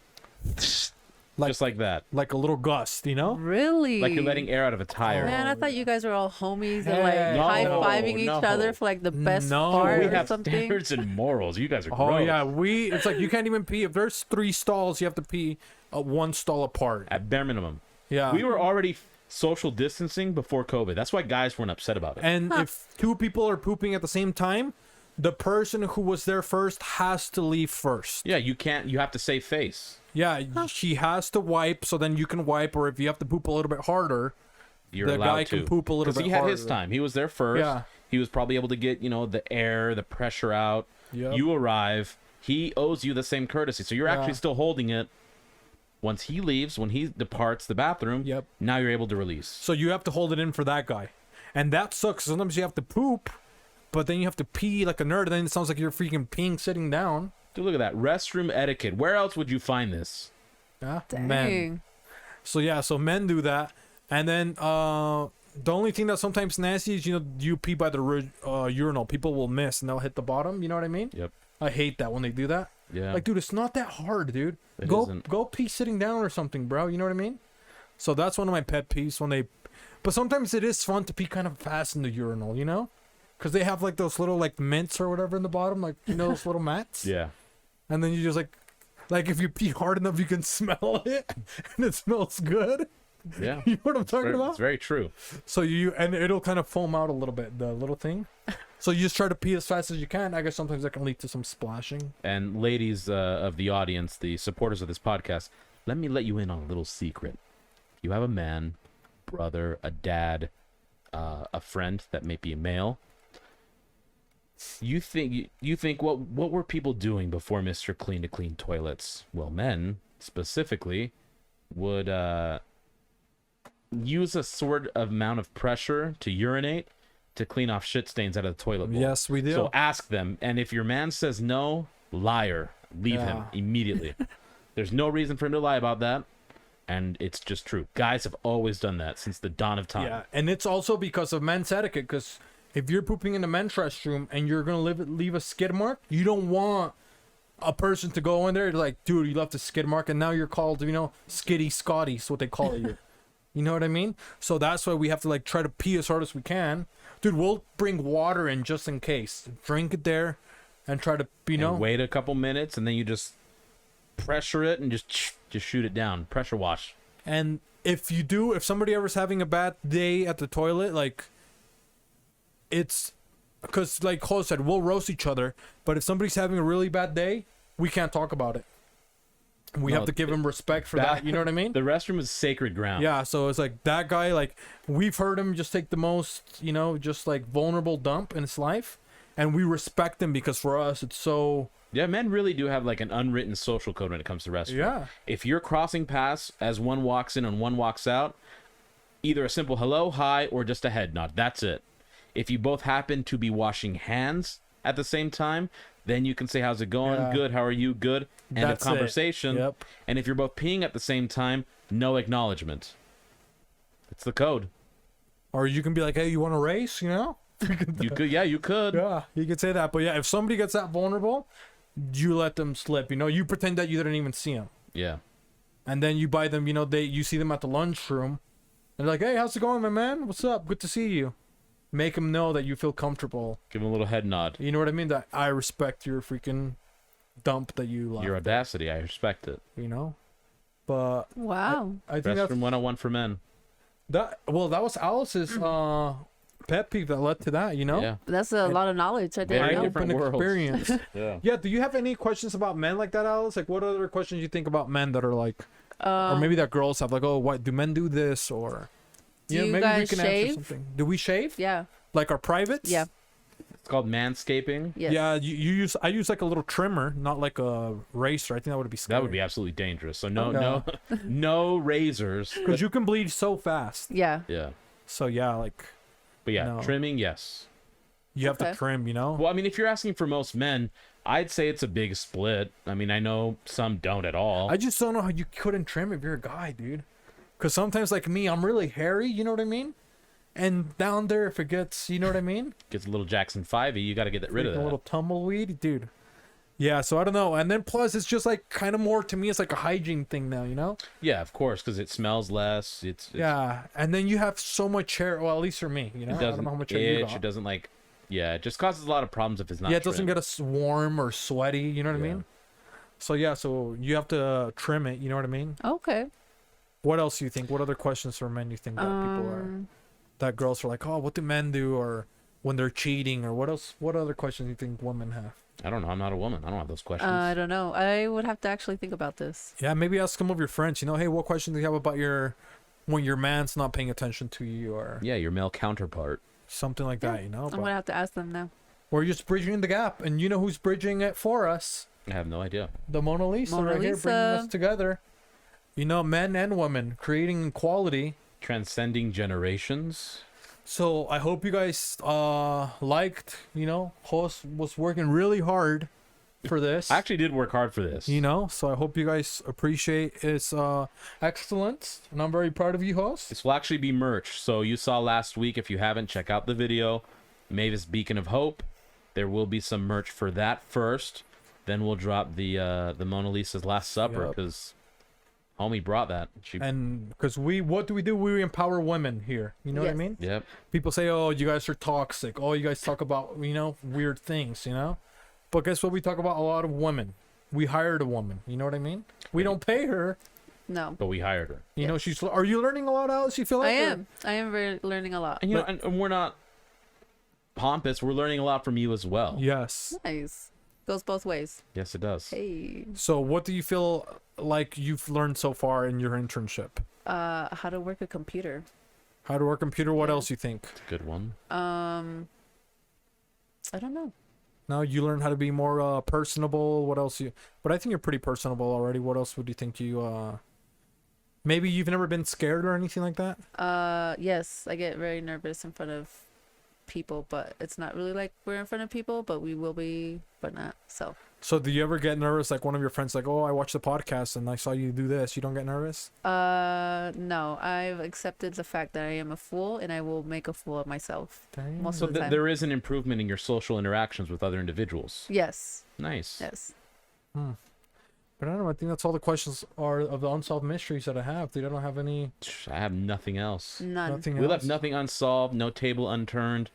Like- just like that. like a little gust, you know? Really? Like you're letting air out of a tire. Man, I thought you guys were all homies and like Hey. high-fiving each No. other for like the best No. part We or have something. standards and morals. You guys are Oh gross. yeah, it's like you can't even pee. If there's 3 stalls, you have to pee one stall apart. At bare minimum. Yeah. We were already social distancing before COVID. That's why guys weren't upset about it. And if 2 people are pooping at the same time, the person who was there first has to leave first. Yeah, you can't. You have to save face. Yeah, she has to wipe, so then you can wipe, or if you have to poop a little bit harder, You're the allowed guy to. can poop a little Because bit he had his harder. time. He was there first. Yeah. He was probably able to get, the air, the pressure out. Yep. You arrive. He owes you the same courtesy. So you're actually Yeah. still holding it. Once he leaves, when he departs the bathroom, Yep. now you're able to release. So you have to hold it in for that guy. And that sucks. Sometimes you have to poop, but then you have to pee like a nerd, and then it sounds like you're freaking peeing sitting down. Dude, look at that. Restroom etiquette. Where else would you find this? Yeah, Dang. men. So yeah, so men do that, and then the only thing that's sometimes nasty is you pee by the urinal. People will miss and they'll hit the bottom. You know what I mean? Yep. I hate that when they do that. Yeah. Like, dude, it's not that hard, dude. It Go isn't. go pee sitting down or something, bro. You know what I mean? So that's one of my pet peeves when they. But sometimes it is fun to pee kind of fast in the urinal, you know? Because they have like those little like mints or whatever in the bottom, like those little mats. Yeah. And then you just like if you pee hard enough, you can smell it, and it smells good. Yeah. You know what I'm talking It's about? very true. So and it'll kind of foam out a little bit, the little thing. So you just try to pee as fast as you can. I guess sometimes that can lead to some splashing. And ladies of the audience, the supporters of this podcast, let me let you in on a little secret. You have a man, brother, a dad, a friend that may be a male. You think what were people doing before Mr. Clean to clean toilets? Well, men specifically would use a sort of amount of pressure to urinate to clean off shit stains out of the toilet bowl. Yes, we do. So ask them, and if your man says no, liar, leave him Yeah. immediately. There's no reason for him to lie about that, and it's just true. Guys have always done that since the dawn of time. Yeah, and it's also because of men's etiquette. Because if you're pooping in the men's restroom and you're gonna leave a skid mark, you don't want a person to go in there like, dude, you left a skid mark, and now you're called, Skitty Scotty is what they call it. You know what I mean? So that's why we have to like try to pee as hard as we can. Dude, we'll bring water in just in case. Drink it there, and try to, And wait a couple minutes, and then you just pressure it and just shoot it down. Pressure wash. And if somebody ever's having a bad day at the toilet, like, it's because, like Cole said, we'll roast each other. But if somebody's having a really bad day, we can't talk about it. We No, have to give him respect for that. You know what I mean? The restroom is sacred ground. Yeah. So it's like that guy, like, we've heard him just take the most, just like vulnerable dump in his life. And we respect him because for us, it's so. Yeah, men really do have like an unwritten social code when it comes to restroom. Yeah. If you're crossing paths as one walks in and one walks out, either a simple hello, hi, or just a head nod. That's it. If you both happen to be washing hands at the same time, then you can say, how's it going? Yeah. Good. How are you? Good. End That's of it. conversation. Yep. And if you're both peeing at the same time, no acknowledgement. It's the code. Or you can be like, hey, you want to race? You could, yeah, you could. Yeah, you could say that. But yeah, if somebody gets that vulnerable, you let them slip. You pretend that you didn't even see them. Yeah. And then you buy them, you see them at the lunchroom. And they're like, hey, how's it going, my man? What's up? Good to see you. Make them know that you feel comfortable. Give him a little head nod. You know what I mean? That I respect your freaking dump that you left. Your audacity, I respect it. But Wow. I think that's Restroom 101 for men. that. Well, that was Alice's pet peeve that led to that. Yeah. That's a lot of knowledge. I Very didn't know. different Eye-opening worlds. experience. Yeah. Yeah. Do you have any questions about men like that, Alice? Like, what other questions you think about men that are like, or maybe that girls have, like, oh, what do men do this, or Do you maybe guys answer shave? something. Do we shave? Yeah. Like our privates? Yeah. It's called manscaping. Yes. Yeah, I use like a little trimmer, not like a racer. I think that would be scary. That would be absolutely dangerous. So no, Yeah. no razors. because you can bleed so fast. Yeah. Yeah. So yeah, like But yeah, No. trimming, yes. you have to Okay. trim. Well, I mean, if you're asking for most men, I'd say it's a big split. I mean, I know some don't at all. I just don't know how you couldn't trim if you're a guy, dude. Because sometimes, like me, I'm really hairy. You know what I mean? And down there, if it gets, you know what I mean? Gets a little Jackson 5e, you got to get rid of A that. little tumbleweed, dude. Yeah, so I don't know. And then plus, it's just like kind of more to me. It's like a hygiene thing now, you know? Yeah, of course, because it smells less. It's Yeah, and then you have so much hair. Well, at least for me, you know. It I doesn't don't know how much hair you itch. got. It doesn't like. Yeah, it just causes a lot of problems if it's not. Yeah, it doesn't trimmed. get us warm or sweaty. You know what I Yeah. mean? So yeah, so you have to trim it. You know what I mean? Okay. What else do you think? What other questions for men do you think that people are that girls are like, oh, what do men do, or when they're cheating, or what else? What other questions do you think women have? I don't know. I'm not a woman. I don't have those questions. I don't know. I would have to actually think about this. Yeah, maybe ask some of your friends. You know, hey, what questions do you have about when your man's not paying attention to you, or Yeah, your male counterpart. something like that. You know, I'm gonna have to ask them now. we're just bridging the gap, and you know who's bridging it for us? I have no idea. The Mona Lisa, Mona right here, bringing us Lisa. together. You know, men and women creating equality. Transcending generations. So I hope you guys liked. You know, host was working really hard for this. I actually did work hard for this. You know, so I hope you guys appreciate its excellence, and I'm very proud of you, host. This will actually be merch. So you saw last week. If you haven't, check out the video. Mavis Beacon of Hope. There will be some merch for that first. Then we'll drop the Mona Lisa's Last Supper Yep. because homie brought that. And because what do? We empower women here. You know what I Yes. mean? Yep. People say, "Oh, you guys are toxic. Oh, you guys talk about weird things." You know, but guess what? We talk about a lot of women. We hired a woman. You know what I mean? We don't pay her. No. But we hired her. You know, she's. Are you learning a lot, Alice? You feel like I am. I am very learning a lot. And you know, and we're not pompous. We're learning a lot from you as well. Yes. Nice. Goes both ways. Yes, it does. Hey. So, what do you feel like you've learned so far in your internship? How to work a computer. How to work a computer? What Yeah. else you think? It's a good one. I don't know. Now you learn how to be more personable. What else you? But I think you're pretty personable already. What else would you think you? Maybe you've never been scared or anything like that. Yes, I get very nervous in front of people, but it's not really like we're in front of people, but we will be, but not. So So do you ever get nervous? Like one of your friends, like, oh, I watched the podcast and I saw you do this. You don't get nervous? no, I've accepted the fact that I am a fool and I will make a fool of myself Dang. most So of the time. there is an improvement in your social interactions with other individuals. Yes. Nice. Yes. But I don't know. I think that's all the questions are of the unsolved mysteries that I have. Dude, I don't have any. I have nothing else. None. Nothing We else. left nothing unsolved, no table unturned,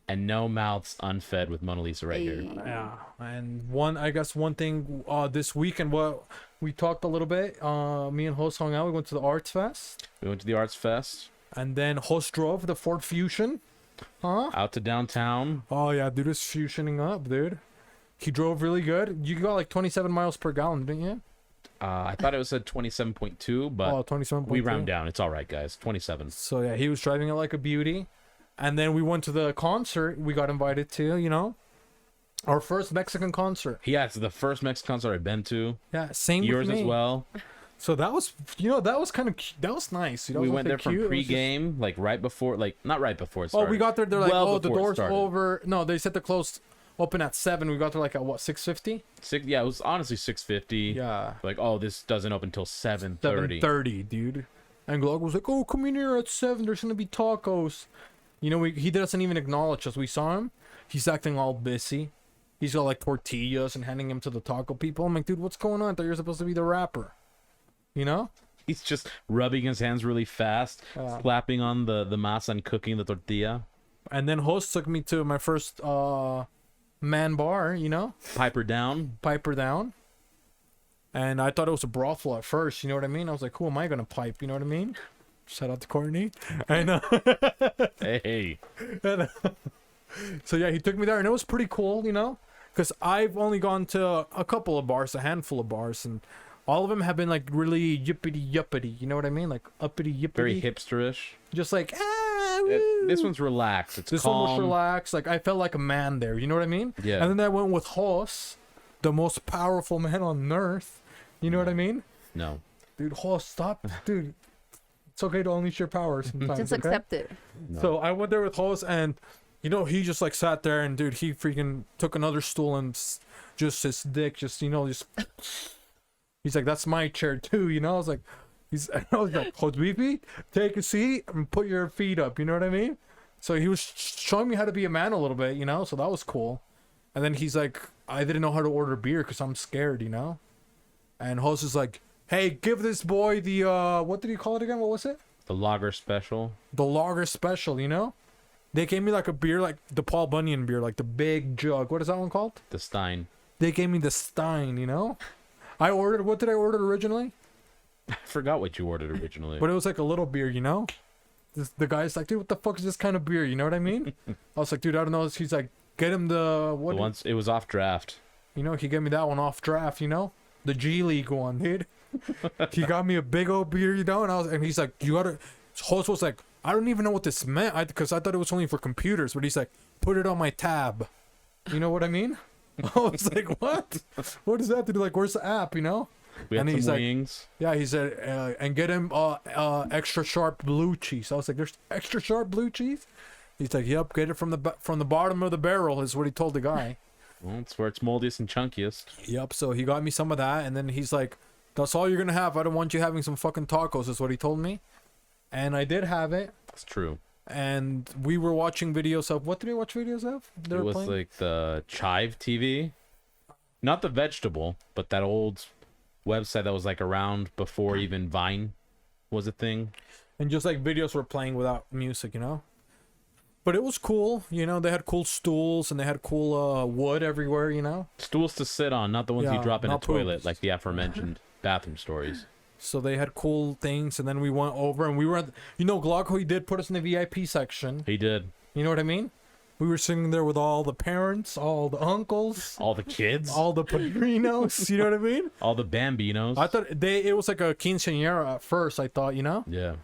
and no mouths unfed with Mona Lisa right here. Hey. Yeah, and I guess one thing this weekend, what we talked a little bit. Me and Host hung out. We went to the Arts Fest, We went to the Arts Fest, and then Host drove the Ford Fusion. Huh? out to downtown. Oh yeah, dude is fusioning up, dude. He drove really good. You got like 27 miles per gallon, didn't you? I thought it was at 27.2, but 27. we round down. It's all right, guys. 27. So yeah, he was driving it like a beauty. And then we went to the concert we got invited to, you know. Our first Mexican concert. Yeah, it's the first Mexican concert I've been to. Yeah, same Yours with me. as well. So that was, that was kind of, that was nice. That We was went there from cute. It was just- pre-game, like right before, like not right before it Oh, started. we got there. They're like, Well oh, the before it door's started. over. No, they said the close open at 7. We got there like at what, 6:50? Yeah, it was honestly 6:50. Yeah, Like, oh, this doesn't open until 7:30. 7:30, dude. And Glog was like, oh, come in here at 7. There's gonna be tacos. You know, he doesn't even acknowledge us. We saw him. He's acting all busy. He's got like tortillas and handing them to the taco people. I'm like, dude, what's going on? I thought you're supposed to be the rapper. You know? He's just rubbing his hands really fast, slapping on the masa and cooking the tortilla. And then Host took me to my first man bar, you know? Piper down. Piper down. And I thought it was a brothel at first, you know what I mean? I was like, who am I gonna pipe, you know what I mean? Shout out to Courtney. And Hey. so yeah, he took me there and it was pretty cool, you know? Because I've only gone to a couple of bars, a handful of bars, and all of them have been like really yippity, you know what I mean? Like uppity yippity. Very hipsterish. Just like, woo. This one's relaxed. It's This calm. one was relaxed. Like I felt like a man there. You know what I mean? Yeah. And then I went with Hoss, the most powerful man on earth. You know what I mean? No. Dude, Hoss, stop, dude. It's okay to unleash your power sometimes. Just okay? accept it. No. So I went there with Hoss, and he just like sat there, and dude, he freaking took another stool and just his dick, just. He's like, that's my chair too. I was like, I was like, Hoss beefy, take a seat and put your feet up. You know what I mean? So he was showing me how to be a man a little bit, so that was cool. And then he's like, I didn't know how to order beer because I'm scared, you know. And host is like, "Hey, give this boy the what did he call it again? What was it? The lager special. The lager special, you know." They gave me like a beer, like the Paul Bunyan beer, like the big jug. What is that one called? The Stein. They gave me the Stein, you know. I ordered. What did I order originally? I forgot what you ordered originally. But it was like a little beer, you know. The guy's like, "Dude, what the fuck is this kind of beer?" You know what I mean? I was like, "Dude, I don't know." He's like, "Get him the what?" The once it was off draft. You know, he gave me that one off draft. You know, the G League one, dude. He got me a big old beer, you know, and he's like, "You gotta." Host was like, "I don't even know what this meant, because I thought it was only for computers." But he's like, "Put it on my tab." You know what I mean? I was like, "What? What does that have to do? Like, where's the app?" You know? We had And he's some like- wings. Yeah, he said, "And get him extra sharp blue cheese." I was like, "There's extra sharp blue cheese?" He's like, "Yep, get it from the bottom of the barrel," is what he told the guy. Well, it's where it's moldiest and chunkiest. Yep. So he got me some of that, and then he's like, "That's all you're gonna have. I don't want you having some fucking tacos," is what he told me. And I did have it. It's true. And we were watching videos of, what did we watch videos of? They It were was playing? like the Chive TV. Not the vegetable, but that old website that was like around before even Vine was a thing. And just like videos were playing without music, you know. But it was cool, you know. They had cool stools and they had cool wood everywhere, you know. Stools to sit on, not the ones you Yeah, drop in a not toilet, poops. like the aforementioned bathroom stories. So they had cool things, and then we went over and we were at, you know, Glauco, he did put us in the VIP section. He did. You know what I mean? We were sitting there with all the parents, all the uncles, All the kids, all the padrinos. You know what I mean? all the Bambinos. I thought it was like a quinceañera at first. I thought, you know. Yeah.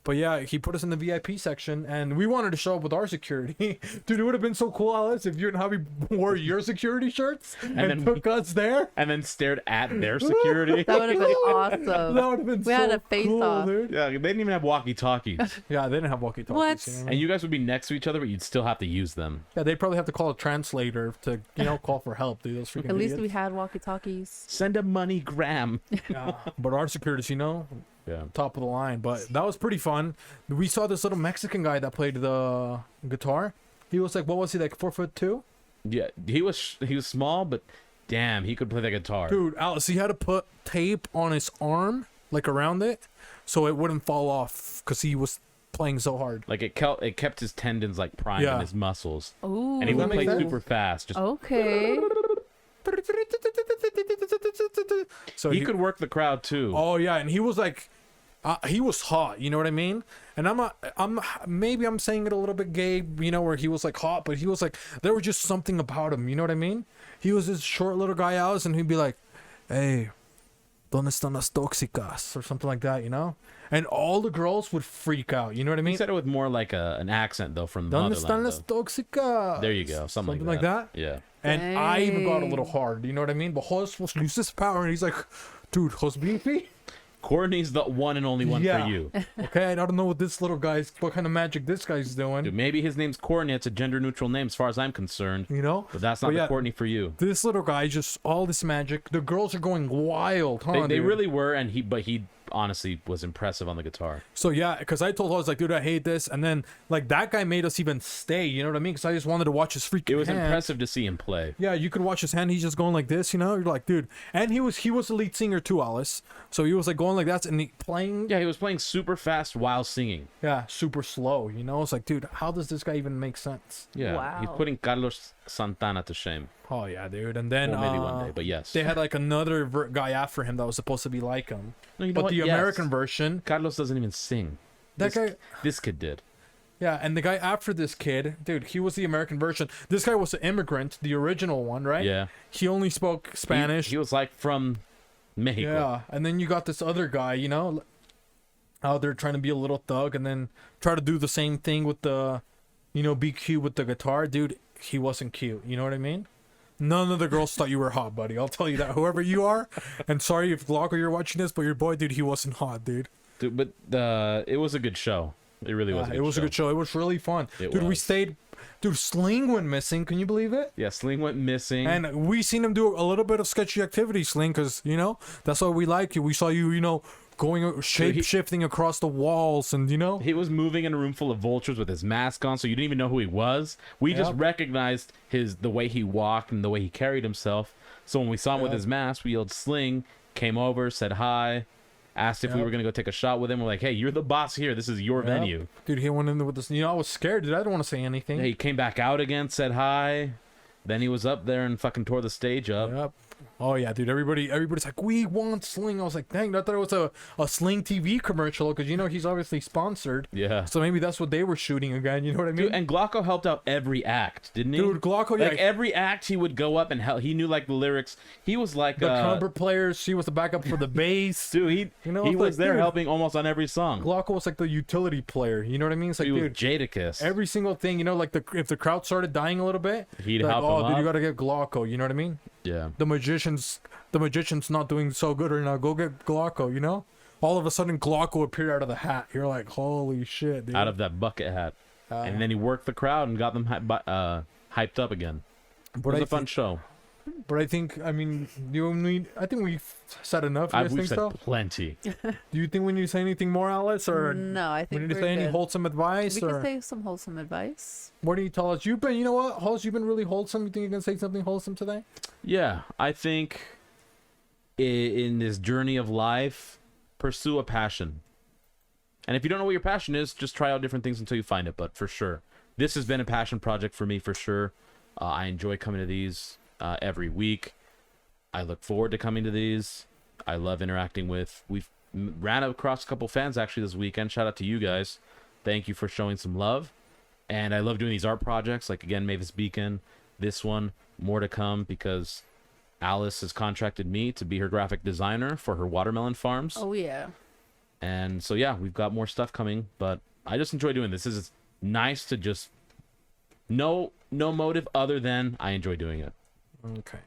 But yeah, he put us in the VIP section, and we wanted to show up with our security. Dude, it would have been so cool, Alice, if you and Javi wore your security shirts and then- took us there. And then stared at their security. That would have been awesome. That would have been We so had a face cool, off. dude. Yeah, they didn't even have walkie-talkies. Yeah, they didn't have walkie-talkies. What? You know? And you guys would be next to each other, but you'd still have to use them. Yeah, they'd probably have to call a translator to, you know, call for help, dude. Those freaking At least we idiots. had walkie-talkies. Send a money gram. Yeah. But our securities, you know, Yeah. top of the line. But that was pretty fun. We saw this little Mexican guy that played the guitar. He was like, what was he, like 4'2"? Yeah, he was small, but damn, he could play the guitar. Dude, Alice, he had to put tape on his arm, like around it, so it wouldn't fall off because he was playing so hard. Like it kept his tendons like primed Yeah. in his muscles, Ooh. and he Does would that play make sense? super fast. Just Okay. So he could work the crowd too. Oh yeah, and he was like, he was hot. You know what I mean? And maybe I'm saying it a little bit gay, you know, where he was like hot, but he was like, there was just something about him. You know what I mean? He was this short little guy, Alice, and he'd be like, "Hey, ¿dónde están las tóxicas?" or something like that, you know. And all the girls would freak out. You know what I He mean? said it with more like an accent though from the ¿Dónde están motherland. las Though. tóxicas? There you go, something like that. Yeah. And I even got a little Dang. hard. You know what I mean? But Jos was use this power, and he's like, "Dude, Jos beefy." Courtney's the one and only one Yeah. for you. Okay, I don't know what this little guy's, what kind of magic this guy's doing. Dude, maybe his name's Courtney. It's a gender neutral name as far as I'm concerned. You know? But that's not But the yeah, Courtney for you. This little guy, just all this magic. The girls are going wild, huh? They dude? really were, and he honestly was impressive on the guitar. So yeah, because I told her, I was like, "Dude, I hate this," and then like that guy made us even stay. You know what I mean? Because I just wanted to watch his freaking. It was hand. impressive to see him play. Yeah, you could watch his hand. He's just going like this. You know, you're like, dude. And he was the lead singer too, Alice. So he was like going like that and he playing. Yeah, he was playing super fast while singing. Yeah, super slow. You know, it's like, dude, how does this guy even make sense? Yeah, he's Wow. putting Carlos Santana to shame. Oh yeah, dude. And then Well, maybe one day, but yes. they had like another guy after him that was supposed to be like him, No, you know but what? the Yes. American version, Carlos doesn't even sing. that This- guy. This kid did. Yeah, and the guy after this kid, dude, he was the American version. This guy was an immigrant, the original one, right? Yeah. He only spoke Spanish. He was like from Mexico. Yeah, and then you got this other guy, you know, out there trying to be a little thug, and then try to do the same thing with the, you know, be cute with the guitar, dude. He wasn't cute. You know what I mean? None of the girls thought you were hot, buddy. I'll tell you that. Whoever you are, and sorry if Glocker you're watching this, but your boy, dude, he wasn't hot, dude. Dude, but it was a good show. It really was. It was a good show. It was really fun, It dude. We was. stayed. Dude, Sling went missing. Can you believe it? Yeah, Sling went missing. And we seen him do a little bit of sketchy activity, Sling, because, you know, that's why we like you. We saw you, you know, shape shifting across the walls, and He was moving in a room full of vultures with his mask on, so you didn't even know who he was. We just recognized the way he walked and the way he carried himself. So when we saw him with his mask, we yelled "Sling," came over, said hi, asked if we were gonna go take a shot with him. We're like, "Hey, you're the boss here. This is your venue." Dude, he went in with this. I was scared, dude. I didn't want to say anything. He came back out again, said hi. Then he was up there and fucking tore the stage up. Yep. Oh yeah, dude. Everybody's like, we want Sling. I was like, dang, I thought it was a Sling TV commercial because he's obviously sponsored. Yeah. So maybe that's what they were shooting again. You know what I mean? Dude, and Glocko helped out every act, didn't he? Dude, Glocko, like every act he would go up and he knew like the lyrics. He was like the trumpet players. She was the backup for the bass. Dude, he was there helping almost on every song. Glocko was like the utility player. You know what I mean? It's like, he was dude, Jadakiss. every single thing. Like if the crowd started dying a little bit, he'd like, help oh, him dude, up. you gotta get Glocko. You know what I mean? Yeah. The magician's not doing so good right now. Go get Glocko. All of a sudden, Glocko appeared out of the hat. You're like, holy shit, dude. Out of that bucket hat. And then he worked the crowd and got them hyped up again. It was a fun show. But I think, I think we've said enough. You guys We've think said so? plenty. Do you think we need to say anything more, Alice? Or No, I we think need to we're say any good. wholesome advice? We Or can say some wholesome advice. what do you tell us? You know what, Holz, you've been really wholesome. You think you're going to say something wholesome today? Yeah, I think in this journey of life, pursue a passion. And if you don't know what your passion is, just try out different things until you find it. But for sure, this has been a passion project for me, for sure. I enjoy coming to these every week. I look forward to coming to these. I love interacting with. We've ran across a couple fans actually this weekend. Shout out to you guys. Thank you for showing some love. And I love doing these art projects. Like, again, Mavis Beacon. This one, more to come because Alice has contracted me to be her graphic designer for her watermelon farms. Oh yeah. And so, yeah, we've got more stuff coming. But I just enjoy doing this. This is nice to just... No motive other than I enjoy doing it. Okay.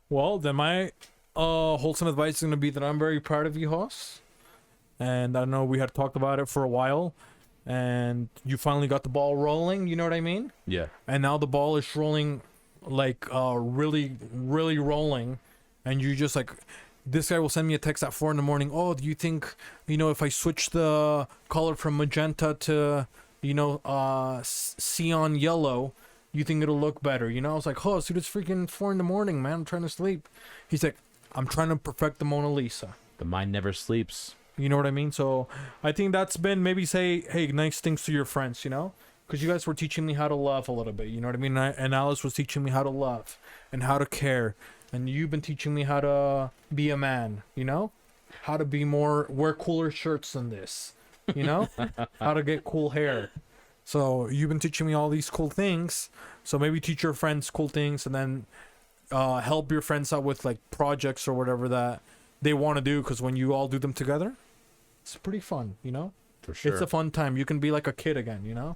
Well, then my wholesome advice is going to be that I'm very proud of you, Hoss. And I know we had talked about it for a while. And you finally got the ball rolling, you know what I mean? Yeah. And now the ball is rolling, like, really, really rolling. And you just, like... This guy will send me a text at 4 a.m. Oh, do you think, if I switch the color from magenta to, cyan yellow, you think it'll look better? I was like, oh, dude, it's freaking 4 a.m, man. I'm trying to sleep. He's like, I'm trying to perfect the Mona Lisa. The mind never sleeps. You know what I mean? So I think that's been maybe say, hey, nice things to your friends, because you guys were teaching me how to love a little bit. You know what I mean? And Alice was teaching me how to love and how to care. And you've been teaching me how to be a man, how to be wear cooler shirts than this, how to get cool hair. So you've been teaching me all these cool things. So maybe teach your friends cool things and then help your friends out with like projects or whatever that they want to do. Because when you all do them together, it's pretty fun, For sure. It's a fun time. You can be like a kid again,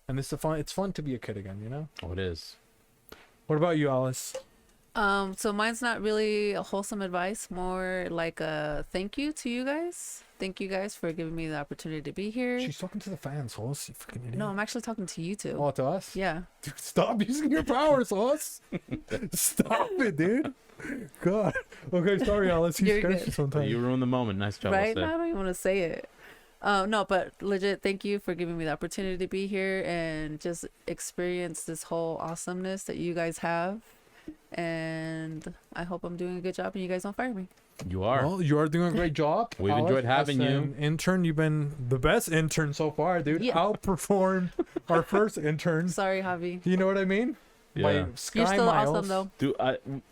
and it's fun to be a kid again, Oh, it is. What about you, Alice? So mine's not really a wholesome advice, more like a thank you to you guys. Thank you guys for giving me the opportunity to be here. She's talking to the fans, Hoss. You freaking idiot. No, I'm actually talking to you two. Oh, to us? Yeah. Dude, stop using your powers, Hoss. Stop it, dude. God. Okay, sorry, Alice. He's You're scared good. you sometimes. You ruined the moment. Nice job. Right? Well No, I said. don't even want to say it. No, but legit, thank you for giving me the opportunity to be here and just experience this whole awesomeness that you guys have. And I hope I'm doing a good job and you guys don't fire me. You are. Well, you are doing a great job. We've Alice. enjoyed having As you. an intern, you've been the best intern so far, dude. Yeah. Outperformed our first intern. Sorry, Javi. You know what I mean? Yeah. By sky You're still miles. awesome, though. Dude,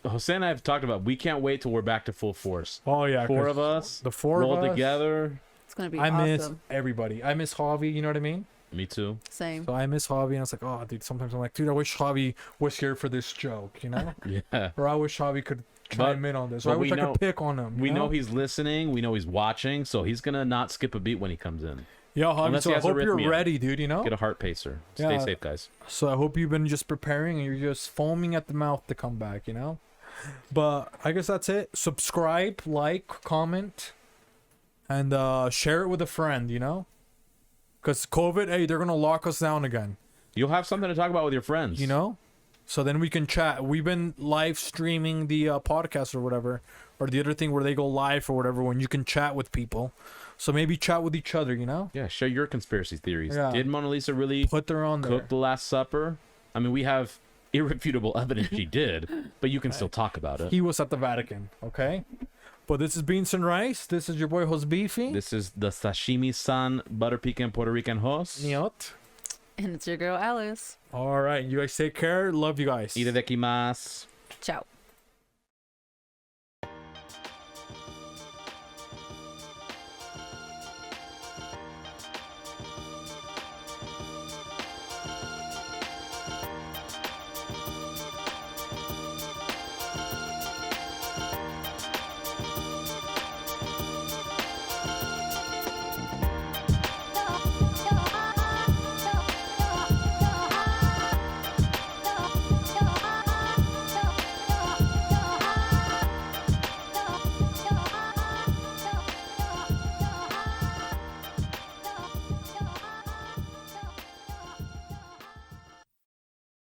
Jose and I have talked about. We can't wait till we're back to full force. Oh yeah, Four 'cause of us. the four roll of us. together. It's going to be I miss awesome. everybody. I miss Javi. You know what I mean? Me too. Same. So I miss Javi, and I was like, oh, dude. Sometimes I'm like, dude, I wish Javi was here for this joke, Yeah. or I wish Javi could chime in on this. Or but I wish we I know- could pick on him. We you know he's listening. We know he's watching. So he's gonna not skip a beat when he comes in. Yeah, Javi. Unless So he I has hope you're arrhythmia. ready, dude. Get a heart pacer. Stay Yeah. safe, guys. So I hope you've been just preparing and you're just foaming at the mouth to come back, But I guess that's it. Subscribe, like, comment, and share it with a friend, Because COVID, hey, they're going to lock us down again, You'll have something to talk about with your friends. So then we can chat. We've been live streaming the podcast or whatever or the other thing where they go live or whatever, when you can chat with people. So maybe chat with each other, you know? Yeah, share your conspiracy theories. Yeah. Did Mona Lisa really Put their own there. cook the Last Supper? I mean, we have irrefutable evidence she did, but you can still talk about it. He was at the Vatican, okay? But this is Beans and Rice. This is your boy Jos Beefy. This is the Sashimi-san Butter Pecan Puerto Rican host. Nyot. And it's your girl Alice. All right, you guys take care. Love you guys. Itadakimasu. Ciao.